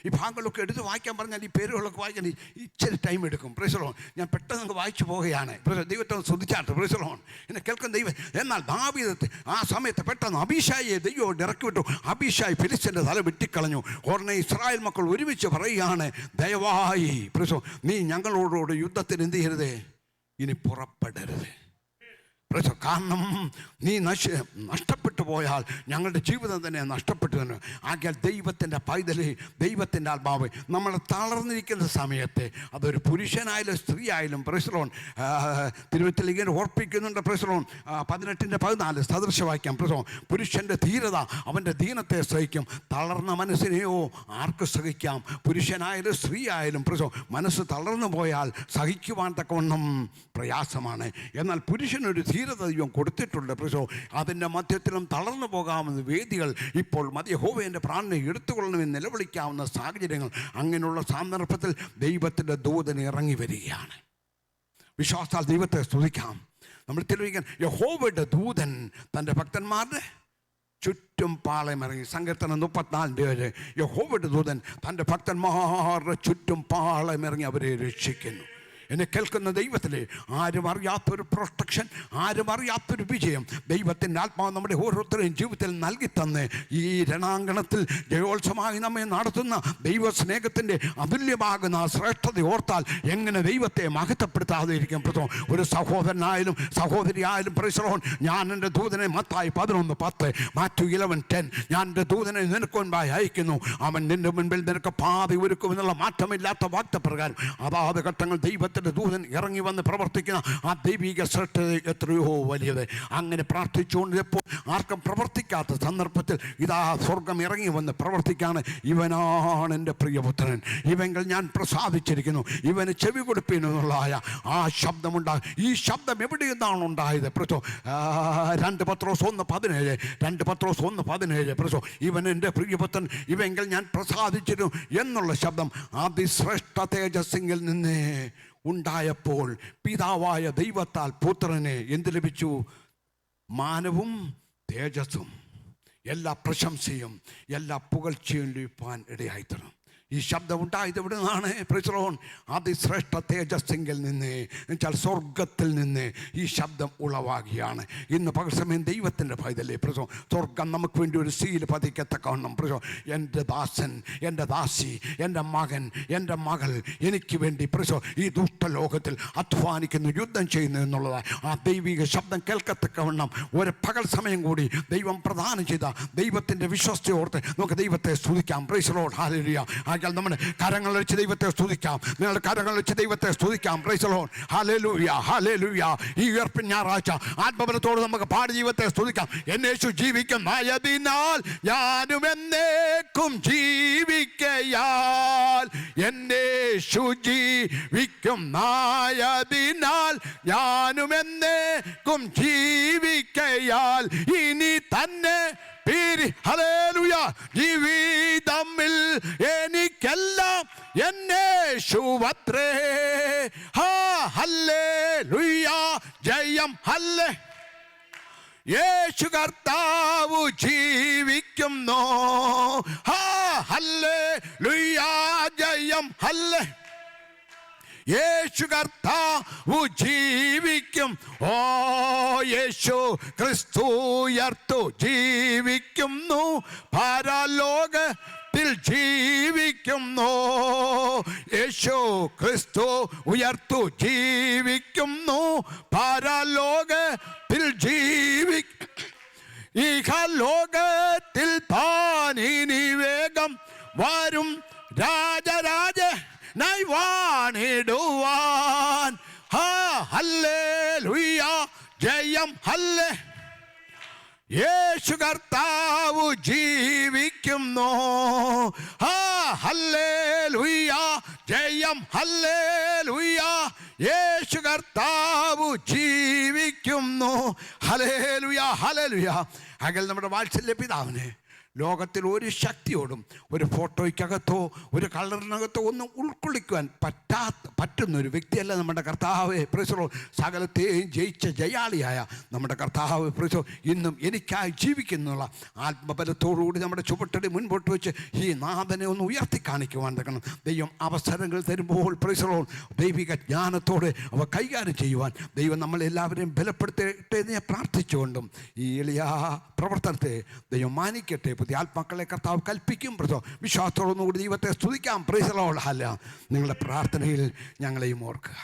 ഈ ഭാഗങ്ങളൊക്കെ എടുത്ത് വായിക്കാൻ പറഞ്ഞാൽ ഈ പേരുകളൊക്കെ വായിക്കാൻ ഇച്ചിരി ടൈം എടുക്കും. പ്രൈസലോൺ ഞാൻ പെട്ടെന്ന് വായിച്ചു പോവുകയാണ്. ദൈവത്തെ ശ്രദ്ധിച്ചാട്ട്. പ്രൈസലോൺ എന്നെ കേൾക്കുന്ന ദൈവം. എന്നാൽ ദാവീദ് ആ സമയത്ത് പെട്ടെന്ന് അബീശായിയെ ദൈവം ഇറക്കി വിട്ടു. അബീശായി ഫെലിസ്ത്യൻ്റെ തല വെട്ടിക്കളഞ്ഞു. ഉടനെ ഇസ്രായേൽ മക്കൾ ഒരുമിച്ച് പറയുകയാണ്, ദയവായി പ്രൈസോ നീ ഞങ്ങളോട് യുദ്ധത്തിന് എന്ത് ചെയ്യരുത്, ഇനി പുറപ്പെടരുത്. കാരണം നീ നഷ്ടപ്പെട്ടു മുമ്പോട്ട് പോയാൽ ഞങ്ങളുടെ ജീവിതം തന്നെ നഷ്ടപ്പെട്ടു തന്നെ. ആകയാൽ ദൈവത്തിൻ്റെ പൈതലേ, ദൈവത്തിൻ്റെ ആത്മാവ് നമ്മൾ തളർന്നിരിക്കുന്ന സമയത്ത്, അതൊരു പുരുഷനായാലും സ്ത്രീ ആയാലും, പ്രൈസ് തിരുവത്തിൽ ഇങ്ങനെ ഓർപ്പിക്കുന്നുണ്ട്. പ്രൈസ് 18:14 സദൃശവാക്യം. പ്രൈസ് പുരുഷൻ്റെ ധീരത അവൻ്റെ ദീനത്തെ സഹിക്കും, തളർന്ന മനസ്സിനെയോ ആർക്ക് സഹിക്കാം. പുരുഷനായാലും സ്ത്രീ ആയാലും പ്രൈസ് മനസ്സ് തളർന്നു പോയാൽ സഹിക്കുവാൻ തക്കവണ്ണം പ്രയാസമാണ്. എന്നാൽ പുരുഷനൊരു ധീരത ദൈവം കൊടുത്തിട്ടുണ്ട്. പ്രൈസ് അതിൻ്റെ മധ്യത്തിലും തളർന്നു പോകാവുന്ന വേദികൾ ഇപ്പോൾ യഹോവയുടെ പ്രാണനെ എടുത്തുകൊള്ളണമെന്ന് നിലവിളിക്കാവുന്ന സാഹചര്യങ്ങൾ, അങ്ങനെയുള്ള സന്ദർഭത്തിൽ ദൈവത്തിൻ്റെ ദൂതൻ ഇറങ്ങി വരികയാണ്. വിശ്വാസത്താൽ ദൈവത്തെ സ്തുതിക്കാം. നമ്മൾ തെളിയിക്കാൻ യഹോവയുടെ ദൂതൻ തൻ്റെ ഭക്തന്മാരുടെ ചുറ്റും പാളയമിറങ്ങി. സങ്കീർത്തനം 34:7. യഹോവയുടെ ദൂതൻ തൻ്റെ ഭക്തന്മാരുടെ ചുറ്റും പാളയമിറങ്ങി അവരെ രക്ഷിക്കുന്നു. എന്നെ കേൾക്കുന്ന ദൈവത്തിലെ ആരും അറിയാത്തൊരു പ്രൊട്ടക്ഷൻ, ആരും അറിയാത്തൊരു വിജയം ദൈവത്തിൻ്റെ ആത്മാവ് നമ്മുടെ ഓരോരുത്തരെയും ജീവിതത്തിൽ നൽകി തന്ന് ഈ രണാങ്കണത്തിൽ ജയോത്സവമായി നമ്മെ നടത്തുന്ന ദൈവസ്നേഹത്തിൻ്റെ അതുല്യമാകുന്ന ശ്രേഷ്ഠത ഓർത്താൽ എങ്ങനെ ദൈവത്തെ മഹത്വപ്പെടുത്താതെ ഇരിക്കും. ഒരു സഹോദരനായാലും സഹോദരിയായാലും പ്രൈസ് ഞാൻ എൻ്റെ ദൂതനെ മത്തായി 11:10, മാത്യു 11:10 ഞാൻ എൻ്റെ ദൂതനെ നിനക്ക് മുൻപായി അയക്കുന്നു, അവൻ നിന്റെ മുൻപിൽ നിനക്ക് പാത ഒരുക്കുമെന്നുള്ള മാറ്റമില്ലാത്ത വാഗ്ദത്തപ്രകാരം അതാത് ഘട്ടങ്ങൾ ദൈവത്തിൻ്റെ ദൂതൻ ഇറങ്ങി വന്ന് പ്രവർത്തിക്കുന്ന ആ ദൈവിക ശ്രേഷ്ഠത എത്രയോ വലിയത്. അങ്ങനെ പ്രാർത്ഥിച്ചുകൊണ്ട് എപ്പോൾ ആർക്കും പ്രവർത്തിക്കാത്ത സന്ദർഭത്തിൽ ഇതാ സ്വർഗം ഇറങ്ങി വന്ന് പ്രവർത്തിക്കാണ്. ഇവനാണ് എൻ്റെ പ്രിയപുത്രൻ, ഇവങ്കിൽ ഞാൻ പ്രസാദിച്ചിരിക്കുന്നു, ഇവന് ചെവി കൊടുപ്പിനുള്ളതായ ആ ശബ്ദമുണ്ടാകും. ഈ ശബ്ദം എവിടെ നിന്നാണ് ഉണ്ടായത്? 2 പത്രോസ് 1:17 2 പത്രോസ് 1:17 ഇവൻ എൻ്റെ പ്രിയപുത്രൻ, ഇവങ്കിൽ ഞാൻ പ്രസാദിച്ചിരുന്നു എന്നുള്ള ശബ്ദം അതിശ്രേഷ്ഠ തേജസ്സിൽ നിന്ന് ഉണ്ടായപ്പോൾ പിതാവായ ദൈവത്താൽ പുത്രനെ എന്ത് ലഭിച്ചു? മാനവും തേജസ്സും എല്ലാ പ്രശംസയും എല്ലാ പുകഴ്ചയും ലഭിപ്പാൻ ഇടയായിത്തീർന്നു. ഈ ശബ്ദം ഉണ്ടായത് എവിടെ നിന്നാണ്? പ്രൈസ് അതിശ്രേഷ്ഠ തേജസ്സിൽ നിന്ന്, എന്നുവെച്ചാൽ സ്വർഗത്തിൽ നിന്ന് ഈ ശബ്ദം ഉളവാകുകയാണ്. ഇന്ന് പകൽ സമയം ദൈവത്തിൻ്റെ പൈതലേ, പ്രൈസ് സ്വർഗം നമുക്ക് വേണ്ടി ഒരു സീൽ പതിക്കത്തക്കവണ്ണം പ്രൈസ് എൻ്റെ ദാസൻ, എൻ്റെ ദാസി, എൻ്റെ മകൻ, എൻ്റെ മകൾ എനിക്ക് വേണ്ടി പ്രൈസ് ഈ ദുഷ്ടലോകത്തിൽ അധ്വാനിക്കുന്നു, യുദ്ധം ചെയ്യുന്നു എന്നുള്ളതാണ്. ആ ദൈവിക ശബ്ദം കേൾക്കത്തക്കവണ്ണം ഒരു പകൽ സമയം കൂടി ദൈവം പ്രദാനം ചെയ്ത ദൈവത്തിൻ്റെ വിശ്വസ്തയോർത്ത് നമുക്ക് ദൈവത്തെ സ്തുതിക്കാം. Praise lord, hallelujah. നമ്മുടെ കരങ്ങൾ വെച്ച് ദൈവത്തെ സ്തുതിക്കാം. നിങ്ങളുടെ കരങ്ങൾ വെച്ച് ദൈവത്തെ സ്തുതിക്കാം. Praise the lord, hallelujah, hallelujah. ഈ ഉയർപ്പിൻ ഞായറാഴ്ച ആത്മബലത്തോട് നമുക്ക് പാടി ദൈവത്തെ സ്തുതിക്കാം. എന്നേശു ജീവിക്കുന്നതിനാൽ ഞാനും എന്നേക്കും ജീവിക്കയാൽ, എന്നേശു ജീവിക്കുന്നതിനാൽ ഞാനും എന്നേക്കും ജീവിക്കയാൽ, ഇനി തന്നെ ഹല്ലേലൂയ ജീവിതമിൽ എനിക്കെല്ലാം എന്നേശുവത്രേ. ഹല്ലേലൂയ, ജയം ഹല്ലേ. യേശു കർത്താവ് ജീവിക്കുന്നു. ഹല്ലേലൂയ, ജയം ഹല്ലേ. യേശു കർത്താവ് ജീവിക്കും. ഓ യേശു ക്രിസ്തു ഉയർത്തു ജീവിക്കുന്നു, പരലോകത്തിൽ ജീവിക്കുന്നു. യേശു ക്രിസ്തു ഉയർത്തു ജീവിക്കുന്നു, പരലോകത്തിൽ ഇഹലോകത്തിൽ താനിനി വേഗം വരും രാജരാജ വാണിടുവാൻ. ഹല്ലേലൂയ, ജയം ഹല്ലേ. യേശു കർത്താവ് ജീവിക്കുന്നു. ഹല്ലേലൂയ, ജയം ഹല്ലേലൂയ. യേശു കർത്താവ് ജീവിക്കുന്നു. Hallelujah, hallelujah. അകൽ നമ്മുടെ വാത്സല്യ പിതാവിനെ ലോകത്തിൽ ഒരു ശക്തിയോടും ഒരു ഫോട്ടോയ്ക്കകത്തോ ഒരു കളറിനകത്തോ ഒന്നും ഉൾക്കൊള്ളിക്കുവാൻ പറ്റുന്നൊരു വ്യക്തിയല്ല നമ്മുടെ കർത്താവ്. പ്രൈസ് സകലത്തെയും ജയിച്ച ജയാളിയായ നമ്മുടെ കർത്താവ് പ്രൈസ് ഇന്നും എനിക്കായി ജീവിക്കുന്നുള്ള ആത്മബലത്തോടുകൂടി നമ്മുടെ ചുവട്ടടി മുൻപോട്ട് വെച്ച് ഈ നാഥനെ ഒന്ന് ഉയർത്തി കാണിക്കുവാൻ തക്കണം. ദൈവം അവസരങ്ങൾ തരുമ്പോൾ പ്രൈസ് ദൈവിക ജ്ഞാനത്തോടെ അവ കൈകാര്യം ചെയ്യുവാൻ ദൈവം നമ്മളെല്ലാവരെയും ബലപ്പെടുത്തട്ടെ എന്ന് ഞാൻ പ്രാർത്ഥിച്ചുകൊണ്ടും ഈ എളിയ പ്രവർത്തനത്തെ ദൈവം മാനിക്കട്ടെ. പുതിയ ആത്മാക്കളെ കർത്താവ് കൽപ്പിക്കും. വിശ്വാസത്തോടുകൂടി ദൈവത്തെ സ്തുതിക്കാം. Praise the lord. ഹല്ലേലൂയ. നിങ്ങളുടെ പ്രാർത്ഥനയിൽ ഞങ്ങളെയും ഓർക്കുക.